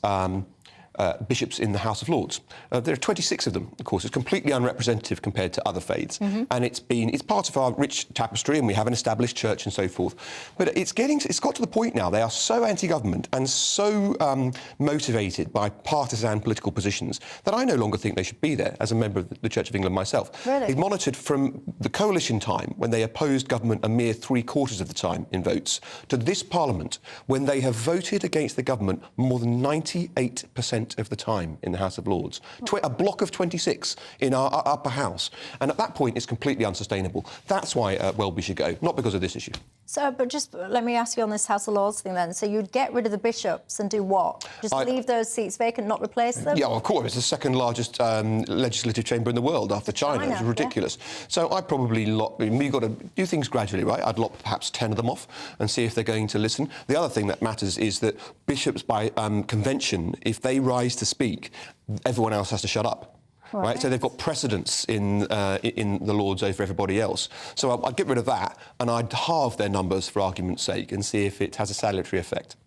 bishops in the House of Lords. There are 26 of them, of course. It's completely unrepresentative compared to other faiths. And it's part of our rich tapestry, and we have an established church and so forth. But it's got to the point now, they are so anti-government and so motivated by partisan political positions that I no longer think they should be there as a member of the Church of England myself. Really? They've monitored from the coalition time, when they opposed government a mere 3/4 of the time in votes, to this Parliament, when they have voted against the government more than 98% of the time in the House of Lords. A block of 26 in our upper house. And at that point, it's completely unsustainable. That's why Welby should go, not because of this issue. So, but just let me ask you on this House of Lords thing then. So you'd get rid of the bishops and do what? Just leave those seats vacant, not replace them? Yeah, well, of course. It's the second largest legislative chamber in the world after China. It's ridiculous. Yeah. So I probably you've got to do things gradually, right? I'd lock perhaps 10 of them off and see if they're going to listen. The other thing that matters is that bishops, by convention, if they rise to speak, everyone else has to shut up. Right, so they've got precedence in the Lords over everybody else. So I'd get rid of that, and I'd halve their numbers for argument's sake, and see if it has a salutary effect.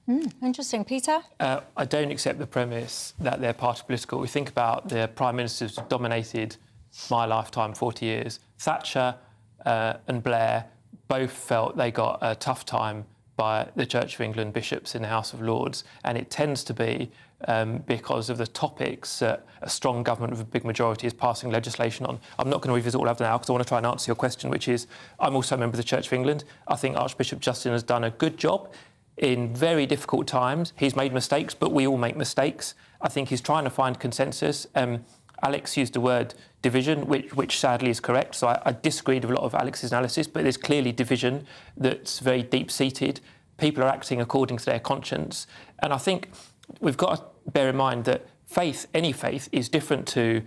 Interesting, Peter. I don't accept the premise that they're party political. We think about the prime ministers who dominated my lifetime, 40 years. Thatcher and Blair both felt they got a tough time by the Church of England bishops in the House of Lords, and it tends to be because of the topics that a strong government with a big majority is passing legislation on. I'm not going to revisit all of that now because I want to try and answer your question, which is, I'm also a member of the Church of England. I think Archbishop Justin has done a good job in very difficult times. He's made mistakes, but we all make mistakes. I think he's trying to find consensus. Alex used the word division, which sadly is correct. So I disagreed with a lot of Alex's analysis, but there's clearly division that's very deep-seated. People are acting according to their conscience. And I think we've got to bear in mind that any faith is different to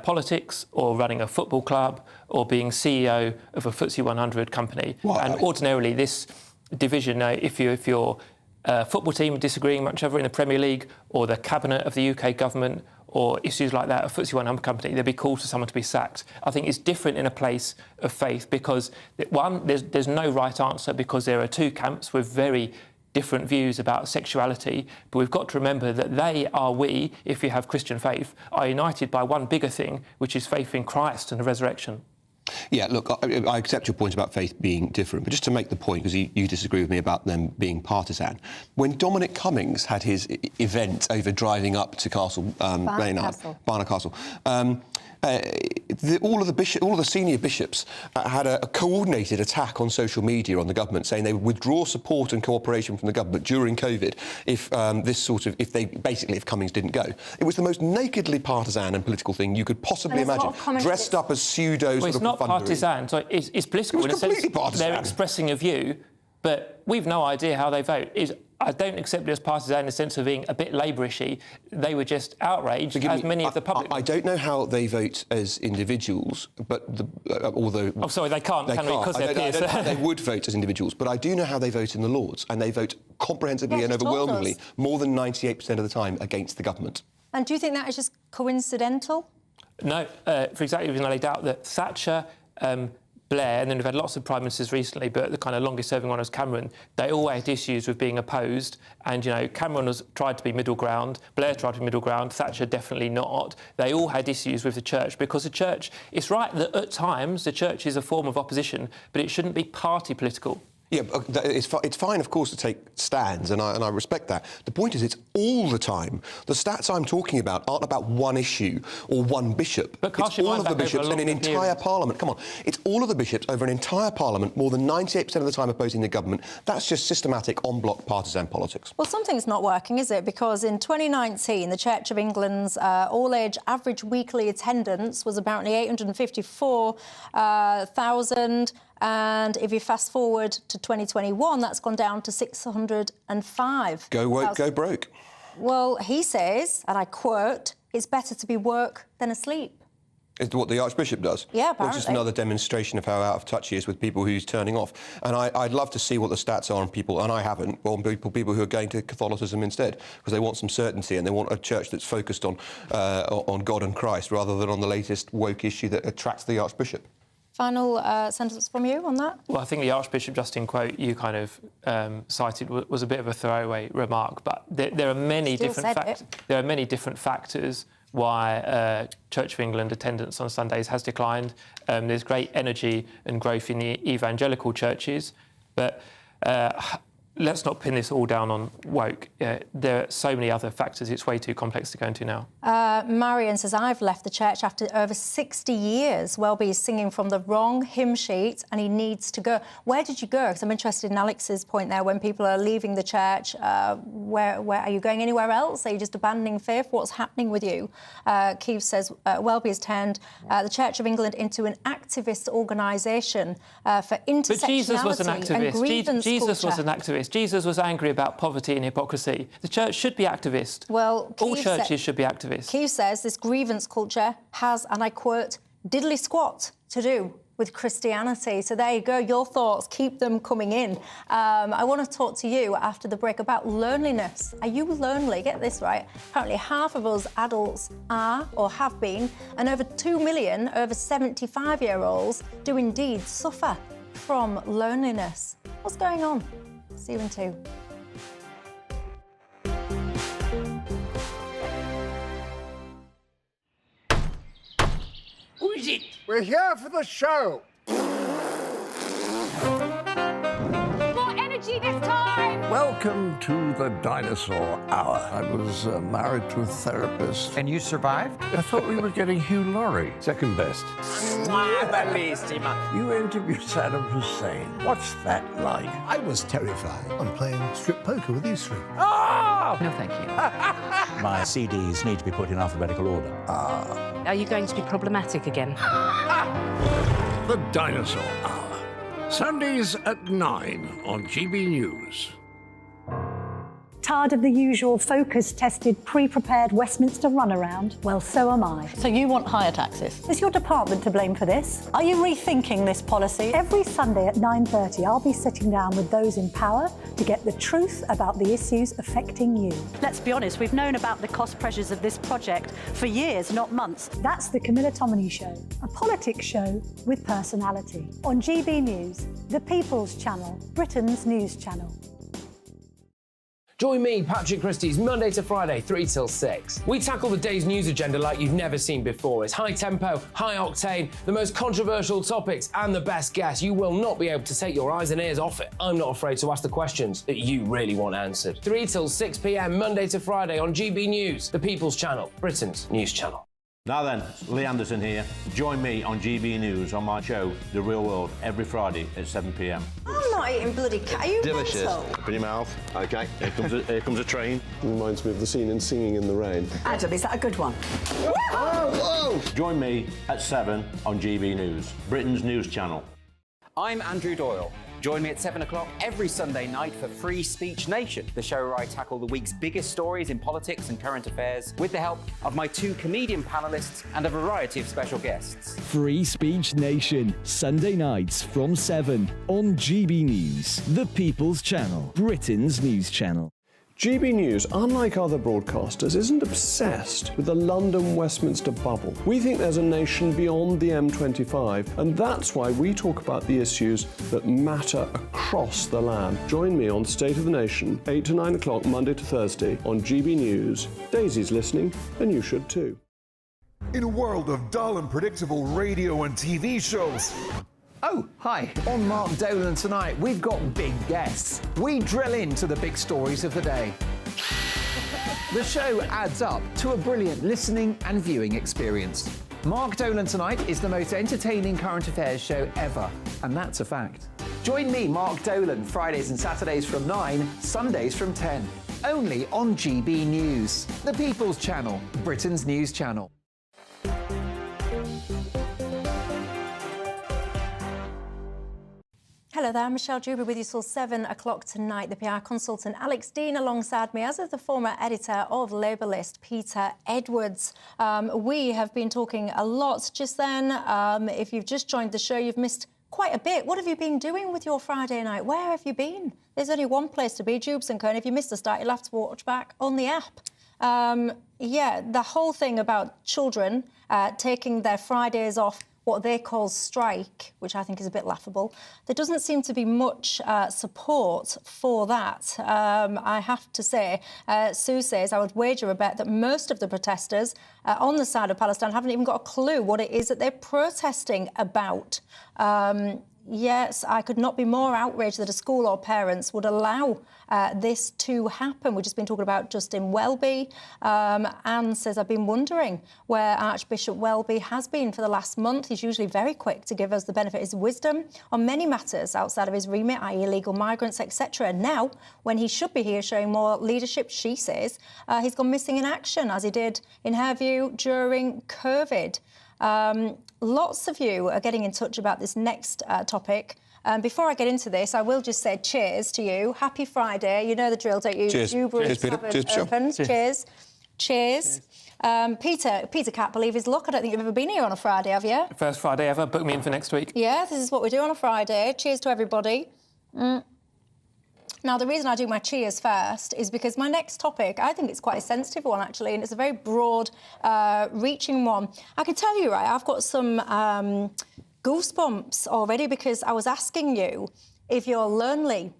politics or running a football club or being CEO of a FTSE 100 company. Wow. And ordinarily this division, if your football team are disagreeing much over in the Premier League or the cabinet of the UK government or issues like that, a FTSE 100 company, there'd be calls for someone to be sacked. I think it's different in a place of faith because, one, there's no right answer because there are two camps with very different views about sexuality, but we've got to remember that we, if you have Christian faith, are united by one bigger thing, which is faith in Christ and the resurrection. Yeah, look, I accept your point about faith being different, but just to make the point, because you disagree with me about them being partisan, when Dominic Cummings had his event over driving up to Barnard Castle, all of the senior bishops had a coordinated attack on social media on the government, saying they would withdraw support and cooperation from the government during COVID if if Cummings didn't go. It was the most nakedly partisan and political thing you could possibly imagine, dressed up as pseudo. Well, it's not partisan. So it's political. It was completely partisan. They're expressing a view, but we've no idea how they vote. I don't accept it as partisan in the sense of being a bit Labour-ishy. They were just outraged, as many of the public. I don't know how they vote as individuals, but although... Oh, sorry, they can't, can we? Because they're peers. I don't know how they would vote as individuals, but I do know how they vote in the Lords, and they vote comprehensively and overwhelmingly, more than 98% of the time, against the government. And do you think that is just coincidental? No, for exactly the reason I laid out, that Thatcher, Blair, and then we've had lots of prime ministers recently, but the kind of longest-serving one was Cameron. They all had issues with being opposed, and, you know, Cameron tried to be middle ground, Blair tried to be middle ground, Thatcher definitely not. They all had issues with the church, because the church... It's right that at times the church is a form of opposition, but it shouldn't be party political. Yeah, it's fine, of course, to take stands, and I respect that. The point is, it's all the time. The stats I'm talking about aren't about one issue or one bishop. But it's all of the bishops in an entire parliament. Come on, it's all of the bishops over an entire parliament, more than 98% of the time opposing the government. That's just systematic, en bloc partisan politics. Well, something's not working, is it? Because in 2019, the Church of England's all-age average weekly attendance was apparently 854,000. And if you fast forward to 2021, that's gone down to 605. Go woke, go broke. Well, he says, and I quote, "It's better to be woke than asleep." Is what the Archbishop does? Yeah, apparently. Well, just another demonstration of how out of touch he is with people who's turning off. And I'd love to see what the stats are on people, and I haven't, on people who are going to Catholicism instead, because they want some certainty and they want a church that's focused on God and Christ rather than on the latest woke issue that attracts the Archbishop. Final sentence from you on that? Well, I think the Archbishop, just in quote you kind of cited, was a bit of a throwaway remark. But there are many different factors why Church of England attendance on Sundays has declined. There's great energy and growth in the evangelical churches, but let's not pin this all down on woke. There are so many other factors. It's way too complex to go into now. Marion says, I've left the church after over 60 years. Welby is singing from the wrong hymn sheet and he needs to go. Where did you go? Because I'm interested in Alex's point there. When people are leaving the church, where are you going anywhere else? Are you just abandoning faith? What's happening with you? Keith says, Welby has turned the Church of England into an activist organisation for intersectionality. But Jesus was an activist. Jesus was an activist. Jesus was angry about poverty and hypocrisy. The church should be activist. Well, all churches should be activists. Keith says this grievance culture has, and I quote, diddly squat to do with Christianity. So there you go, your thoughts, keep them coming in. I want to talk to you after the break about loneliness. Are you lonely? Get this right. Apparently half of us adults are or have been, and over 2 million over 75-year-olds do indeed suffer from loneliness. What's going on? See you in 2. Who is it? We're here for the show. More energy this time! Welcome to the Dinosaur Hour. I was married to a therapist. And you survived? I thought we were getting Hugh Laurie. Second best. You interviewed Saddam Hussein. What's that like? I was terrified. I'm playing strip poker with these three. Oh! No, thank you. My CDs need to be put in alphabetical order. Are you going to be problematic again? The Dinosaur Hour. Sundays at 9 on GBNews. Tired of the usual focus-tested, pre-prepared Westminster runaround? Well, so am I. So you want higher taxes? Is your department to blame for this? Are you rethinking this policy? Every Sunday at 9:30, I'll be sitting down with those in power to get the truth about the issues affecting you. Let's be honest, we've known about the cost pressures of this project for years, not months. That's the Camilla Tominey Show, a politics show with personality. On GB News, the People's Channel, Britain's news channel. Join me, Patrick Christie's, Monday to Friday, 3 till 6. We tackle the day's news agenda like you've never seen before. It's high tempo, high octane, the most controversial topics and the best guests. You will not be able to take your eyes and ears off it. I'm not afraid to ask the questions that you really want answered. 3 till 6 p.m, Monday to Friday on GB News, the People's Channel, Britain's news channel. Now then, Lee Anderson here. Join me on GB News on my show, The Real World, every Friday at 7 p.m. I'm not eating bloody cat. Are you Delicious. mental? Open your mouth. OK, here comes a train. Reminds me of the scene in Singing in the Rain. Adam, is that a good one? Whoa! Join me at 7 on GB News, Britain's news channel. I'm Andrew Doyle. Join me at 7 o'clock every Sunday night for Free Speech Nation, the show where I tackle the week's biggest stories in politics and current affairs with the help of my 2 comedian panellists and a variety of special guests. Free Speech Nation, Sunday nights from 7 on GB News, the People's Channel, Britain's news channel. GB News, unlike other broadcasters, isn't obsessed with the London-Westminster bubble. We think there's a nation beyond the M25, and that's why we talk about the issues that matter across the land. Join me on State of the Nation, 8 to 9 o'clock, Monday to Thursday, on GB News. Daisy's listening, and you should too. In a world of dull and predictable radio and TV shows, Oh, hi. On Mark Dolan tonight, we've got big guests. We drill into the big stories of the day. The show adds up to a brilliant listening and viewing experience. Mark Dolan Tonight is the most entertaining current affairs show ever, and that's a fact. Join me, Mark Dolan, Fridays and Saturdays from 9, Sundays from 10. Only on GB News, the People's Channel, Britain's news channel. Hello there, Michelle Dewberry with you till 7 o'clock tonight. The PR consultant Alex Dean alongside me, as is the former editor of Labour List, Peter Edwards. We have been talking a lot just then. If you've just joined the show, you've missed quite a bit. What have you been doing with your Friday night? Where have you been? There's only one place to be, Dewbs and Co. If you missed the start, you'll have to watch back on the app. Yeah, the whole thing about children taking their Fridays off, what they call strike, which I think is a bit laughable. There doesn't seem to be much support for that. I have to say, Sue says, I would wager a bet that most of the protesters on the side of Palestine haven't even got a clue what it is that they're protesting about. Yes, I could not be more outraged that a school or parents would allow this to happen. We've just been talking about Justin Welby. Anne says, I've been wondering where Archbishop Welby has been for the last month. He's usually very quick to give us the benefit of his wisdom on many matters outside of his remit, i.e. illegal migrants, etc. Now, when he should be here showing more leadership, she says, he's gone missing in action, as he did, in her view, during COVID. Lots of you are getting in touch about this next topic. Before I get into this, I will just say cheers to you. Happy Friday. You know the drill, don't you? Cheers. Dewberry Cheers, Peter. Tavern Cheers, open. Cheers. Cheers. Peter can't believe his luck. I don't think you've ever been here on a Friday, have you? First Friday ever. Book me in for next week. Yeah, this is what we do on a Friday. Cheers to everybody. Now, the reason I do my cheers first is because my next topic, I think it's quite a sensitive one, actually, and it's a very broad, reaching one. I can tell you, right, I've got some goosebumps already because I was asking you if you're lonely,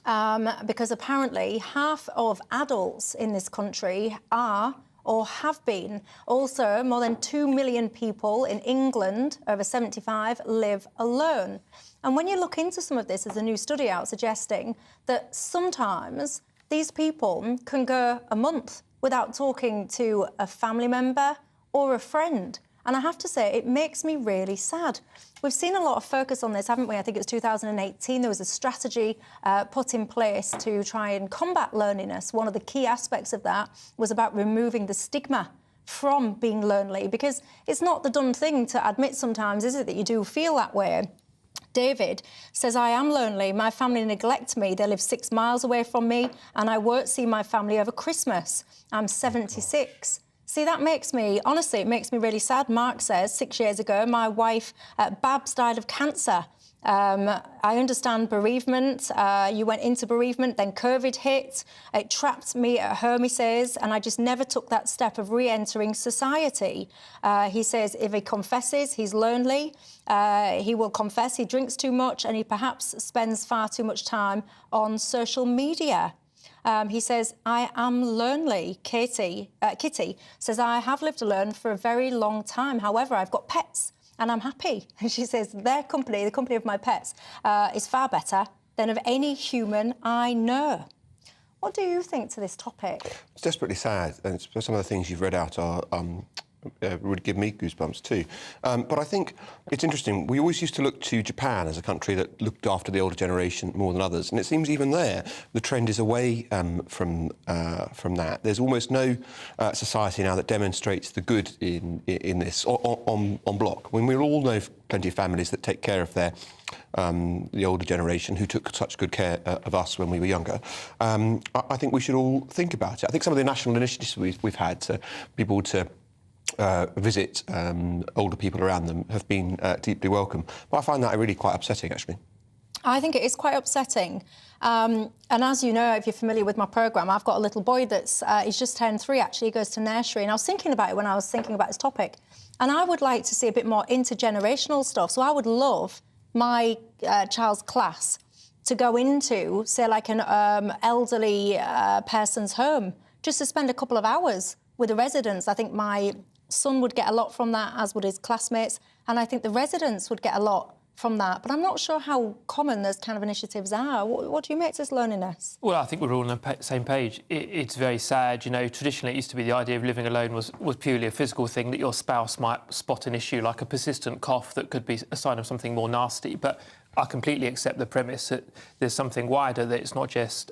because apparently half of adults in this country are or have been. Also, more than 2 million people in England, over 75, live alone. And when you look into some of this, there's a new study out suggesting that sometimes these people can go a month without talking to a family member or a friend. And I have to say, it makes me really sad. We've seen a lot of focus on this, haven't we? I think it was 2018. There was a strategy put in place to try and combat loneliness. One of the key aspects of that was about removing the stigma from being lonely, because it's not the done thing to admit sometimes, is it, that you do feel that way? David says, I am lonely. My family neglect me. They live 6 miles away from me, and I won't see my family over Christmas. I'm 76. See, that makes me, honestly, it makes me really sad. Mark says, 6 years ago, my wife, Babs, died of cancer. I understand bereavement. You went into bereavement, then COVID hit. It trapped me at home, he says, and I just never took that step of re-entering society. He says if he confesses he's lonely, he will confess he drinks too much and he perhaps spends far too much time on social media. He says, I am lonely. Kitty says, I have lived alone for a very long time. However, I've got pets and I'm happy. And she says, their company, the company of my pets, is far better than of any human I know. What do you think to this topic? It's desperately sad, and some of the things you've read out are would give me goosebumps too. But I think it's interesting. We always used to look to Japan as a country that looked after the older generation more than others, and it seems even there the trend is away from that. There's almost no society now that demonstrates the good in this on block. When we all know plenty of families that take care of their the older generation who took such good care of us when we were younger. I think we should all think about it. I think some of the national initiatives we've had to people to visit older people around them have been deeply welcome. But I find that really quite upsetting, actually. I think it is quite upsetting. And as you know, if you're familiar with my programme, I've got a little boy that's he's just turned 3, actually. He goes to nursery. And I was thinking about it when I was thinking about this topic. And I would like to see a bit more intergenerational stuff. So I would love my child's class to go into, say, like an elderly person's home, just to spend a couple of hours with the residents. I think my son would get a lot from that, as would his classmates, and I think the residents would get a lot from that. But I'm not sure how common those kind of initiatives are. What do you make this loneliness? Well, I think we're all on the same page. It's very sad. You know, traditionally it used to be the idea of living alone was purely a physical thing, that your spouse might spot an issue like a persistent cough that could be a sign of something more nasty. But I completely accept the premise that there's something wider, that it's not just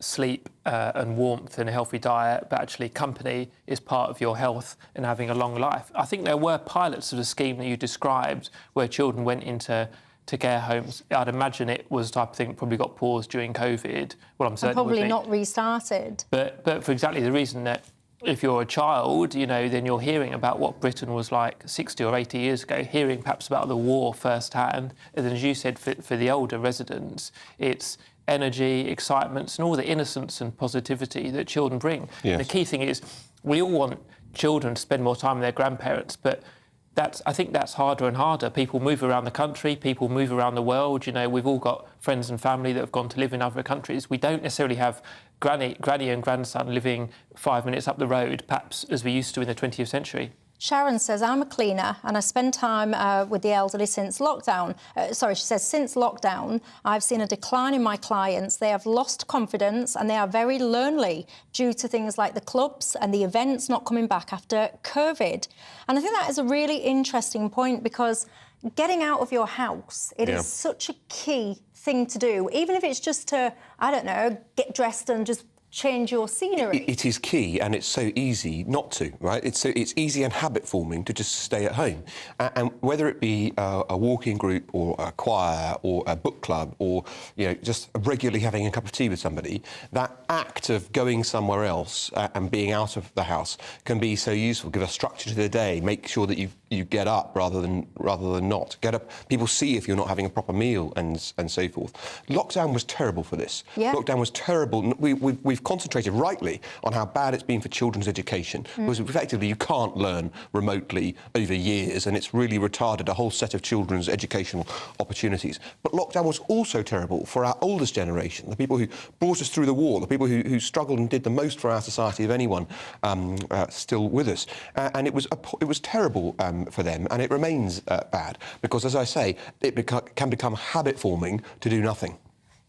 sleep and warmth and a healthy diet, but actually company is part of your health and having a long life. I think there were pilots of the scheme that you described where children went into care homes. I'd imagine it was the type of thing that probably got paused during COVID. Well, I'm certain probably not restarted. But for exactly the reason that if you're a child, you know, then you're hearing about what Britain was like 60 or 80 years ago, hearing perhaps about the war firsthand. And then, as you said, for the older residents, it's energy, excitements, and all the innocence and positivity that children bring. Yes. And the key thing is, we all want children to spend more time with their grandparents, but I think that's harder and harder. People move around the country, people move around the world. You know, we've all got friends and family that have gone to live in other countries. We don't necessarily have granny and grandson living 5 minutes up the road, perhaps as we used to in the 20th century. Sharon says, I'm a cleaner and I spend time with the elderly since lockdown. She says, since lockdown, I've seen a decline in my clients. They have lost confidence and they are very lonely due to things like the clubs and the events not coming back after COVID. And I think that is a really interesting point, because getting out of your house, it is such a key thing to do, even if it's just to, I don't know, get dressed and just change your scenery. It is key, and it's so easy not to, right? It's easy and habit-forming to just stay at home. And whether it be a walking group or a choir or a book club or, you know, just regularly having a cup of tea with somebody, that act of going somewhere else and being out of the house can be so useful. Give a structure to the day. Make sure that you get up rather than not. Get up. People see if you're not having a proper meal and so forth. Lockdown was terrible for this. Yeah. Lockdown was terrible. We've concentrated rightly on how bad it's been for children's education, because effectively you can't learn remotely over years, and it's really retarded a whole set of children's educational opportunities. But lockdown was also terrible for our oldest generation, the people who brought us through the war, the people who struggled and did the most for our society of anyone still with us. And it was terrible for them, and it remains bad, because, as I say, it can become habit-forming to do nothing.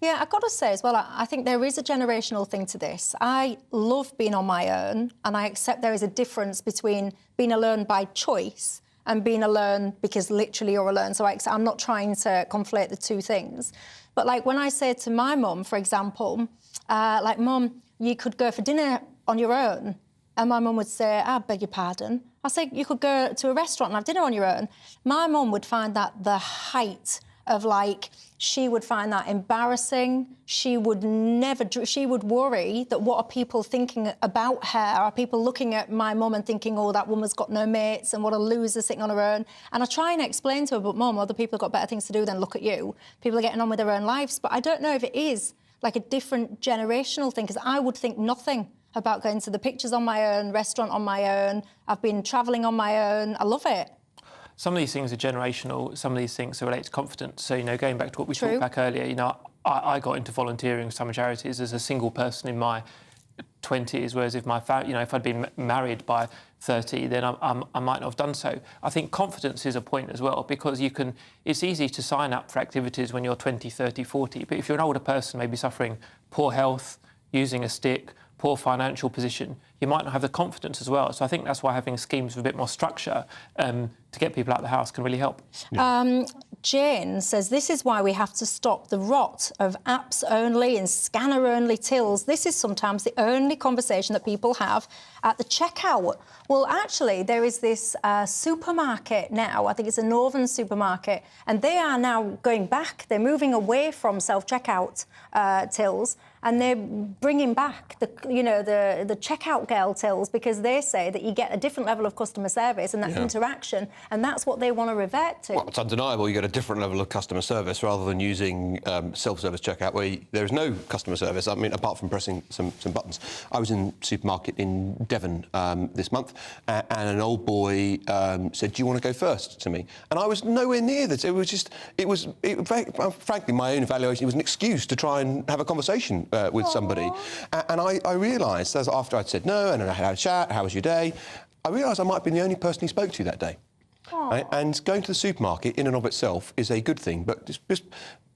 Yeah, I've got to say as well, I think there is a generational thing to this. I love being on my own, and I accept there is a difference between being alone by choice and being alone because literally you're alone. So I'm not trying to conflate the two things. But, like, when I say to my mum, for example, like, Mum, you could go for dinner on your own, and my mum would say, I beg your pardon. I say, you could go to a restaurant and have dinner on your own. My mum would find that the height of, like, she would find that embarrassing. She would worry that what are people thinking about her? Are people looking at my mum and thinking, oh, that woman's got no mates and what a loser sitting on her own? And I try and explain to her, but Mum, other people have got better things to do than look at you. People are getting on with their own lives. But I don't know if it is like a different generational thing, because I would think nothing about going to the pictures on my own, restaurant on my own. I've been travelling on my own. I love it. Some of these things are generational, some of these things are related to confidence. So, you know, going back to what we talked back earlier, you know, I got into volunteering with some charities as a single person in my 20s, whereas if if I'd been married by 30, then I might not have done so. I think confidence is a point as well, because it's easy to sign up for activities when you're 20, 30, 40, but if you're an older person, maybe suffering poor health, using a stick, poor financial position, you might not have the confidence as well. So I think that's why having schemes with a bit more structure to get people out of the house can really help. Jane says this is why we have to stop the rot of apps only and scanner only tills. This is sometimes the only conversation that people have at the checkout. Well, actually, there is this supermarket now, I think it's a northern supermarket, and they are now going back. They're moving away from self-checkout tills, and they're bringing back the checkout girl tills, because they say that you get a different level of customer service and that interaction, and that's what they want to revert to. Well, it's undeniable you get a different level of customer service rather than using self-service checkout where there is no customer service, I mean, apart from pressing some buttons. I was in a supermarket in Devon this month, and an old boy said, "Do you want to go first?" to me. And I was nowhere near that. Frankly, my own evaluation, it was an excuse to try and have a conversation with somebody. And I realised, after I'd said no, and I had a chat, how was your day? I realised I might have been the only person he spoke to that day. Right? And going to the supermarket in and of itself is a good thing, but just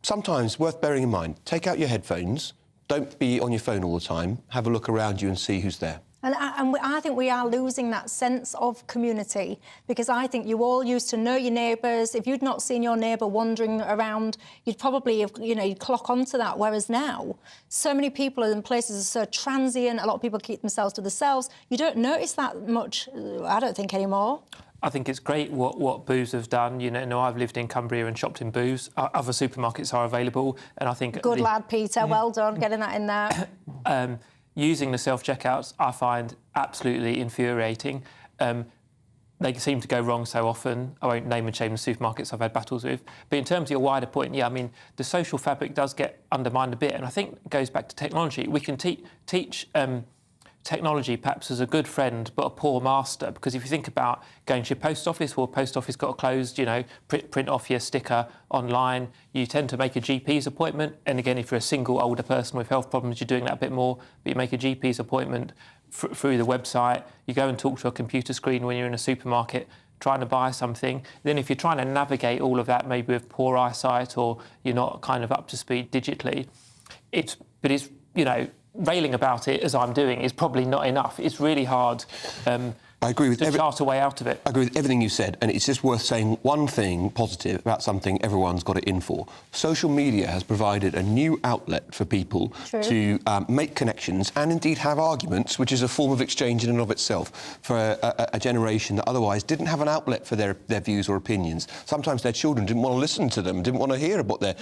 sometimes worth bearing in mind. Take out your headphones, don't be on your phone all the time, have a look around you and see who's there. And I think we are losing that sense of community, because I think you all used to know your neighbours. If you'd not seen your neighbour wandering around, you'd probably have, you'd clock onto that. Whereas now, so many people in places are so transient. A lot of people keep themselves to themselves. You don't notice that much, I don't think, anymore. I think it's great what Booths have done. I've lived in Cumbria and shopped in Booths. Other supermarkets are available, and I think... Good lad, Peter. Well done, getting that in there. Using the self-checkouts, I find absolutely infuriating. They seem to go wrong so often. I won't name and shame the supermarkets I've had battles with. But in terms of your wider point, yeah, I mean, the social fabric does get undermined a bit, and I think it goes back to technology. We can teach technology perhaps as a good friend but a poor master, because if you think about going to your post office, well, post office got closed, print off your sticker online, you tend to make a GP's appointment, and again, if you're a single older person with health problems, you're doing that a bit more, but you make a GP's appointment through the website, you go and talk to a computer screen when you're in a supermarket trying to buy something. Then if you're trying to navigate all of that, maybe with poor eyesight or you're not kind of up to speed digitally, it's railing about it as I'm doing is probably not enough. It's really hard I agree with to chart a way out of it. I agree with everything you said, and it's just worth saying one thing positive about something everyone's got it in for. Social media has provided a new outlet for people to make connections and indeed have arguments, which is a form of exchange in and of itself for a generation that otherwise didn't have an outlet for their views or opinions. Sometimes their children didn't want to listen to them, didn't want to hear what their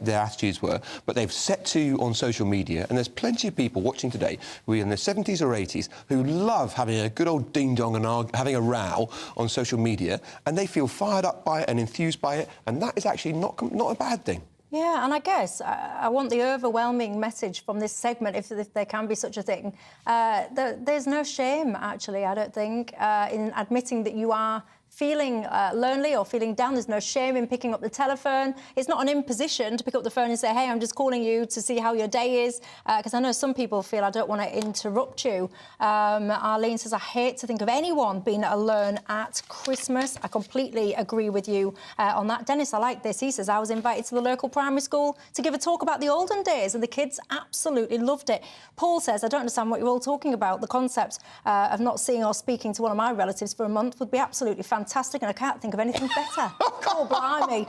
attitudes were, but they've set to on social media, and there's plenty of people watching today who are in their 70s or 80s who love having a good old ding-dong and having a row on social media, and they feel fired up by it and enthused by it, and that is actually not a bad thing. Yeah, and I guess I want the overwhelming message from this segment, if there can be such a thing. There's no shame, actually, I don't think, in admitting that you are feeling lonely or feeling down. There's no shame in picking up the telephone. It's not an imposition to pick up the phone and say, hey, I'm just calling you to see how your day is, because I know some people feel I don't want to interrupt you. Arlene says, I hate to think of anyone being alone at Christmas. I completely agree with you on that. Dennis, I like this. He says, I was invited to the local primary school to give a talk about the olden days, and the kids absolutely loved it. Paul says, I don't understand what you're all talking about. The concept of not seeing or speaking to one of my relatives for a month would be absolutely fantastic, and I can't think of anything better. Oh, blimey.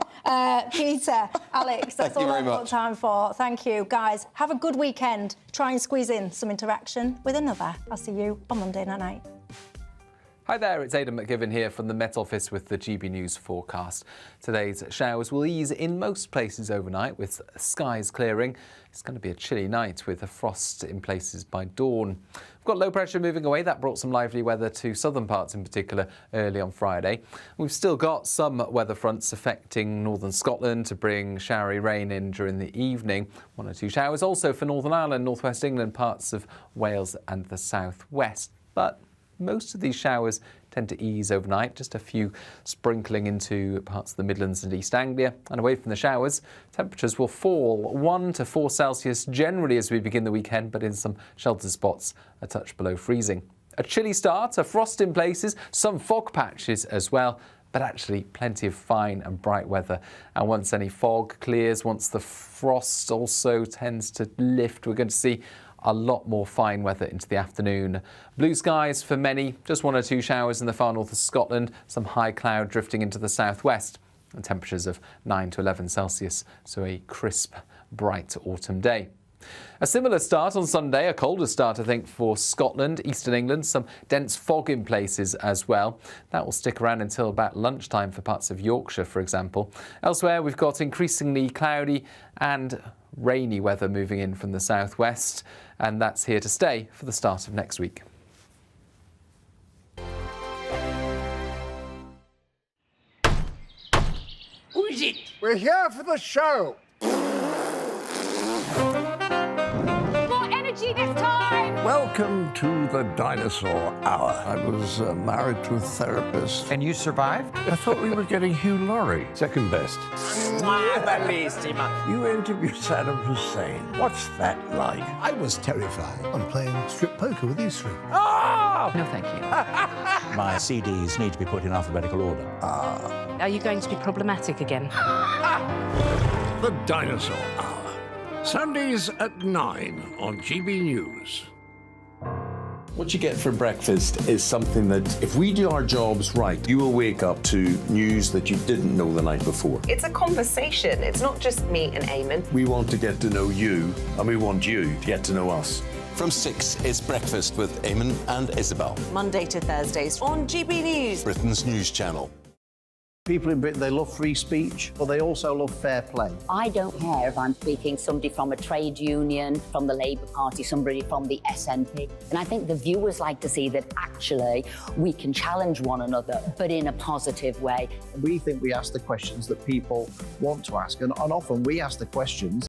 Peter, Alex, that's all I've got time for. Thank you. Guys, have a good weekend. Try and squeeze in some interaction with another. I'll see you on Monday night. Hi there, it's Aidan McGivern here from the Met Office with the GB News forecast. Today's showers will ease in most places overnight with skies clearing. It's going to be a chilly night with a frost in places by dawn. We've got low pressure moving away. That brought some lively weather to southern parts in particular early on Friday. We've still got some weather fronts affecting northern Scotland to bring showery rain in during the evening. 1 or 2 showers also for Northern Ireland, northwest England, parts of Wales and the southwest. But Most of these showers tend to ease overnight, just a few sprinkling into parts of the Midlands and East Anglia. And away from the showers, temperatures will fall 1 to 4 Celsius generally as we begin the weekend, but in some sheltered spots a touch below freezing. A chilly start, a frost in places, some fog patches as well, but actually plenty of fine and bright weather. And once any fog clears, once the frost also tends to lift, we're going to see a lot more fine weather into the afternoon. Blue skies for many, just 1 or 2 showers in the far north of Scotland, some high cloud drifting into the southwest, and temperatures of 9 to 11 Celsius, so a crisp, bright autumn day. A similar start on Sunday, a colder start I think for Scotland, eastern England, some dense fog in places as well. That will stick around until about lunchtime for parts of Yorkshire, for example. Elsewhere we've got increasingly cloudy and rainy weather moving in from the southwest, and that's here to stay for the start of next week. Who is it? We're here for the show. More energy this time! Welcome to the Dinosaur Hour. I was married to a therapist. And you survived? I thought we were getting Hugh Laurie. Second best. You interviewed Saddam Hussein. What's that like? I was terrified. I'm playing strip poker with these three. No, thank you. My CDs need to be put in alphabetical order. Are you going to be problematic again? The Dinosaur Hour. Sundays at 9 on GB News. What you get for breakfast is something that, if we do our jobs right, you will wake up to news that you didn't know the night before. It's a conversation. It's not just me and Eamon. We want to get to know you, and we want you to get to know us. From 6 is Breakfast with Eamon and Isabel. Monday to Thursdays on GB News. Britain's news channel. People in Britain, they love free speech, but they also love fair play. I don't care if I'm speaking somebody from a trade union, from the Labour Party, somebody from the SNP. And I think the viewers like to see that actually we can challenge one another, but in a positive way. We think we ask the questions that people want to ask, and often we ask the questions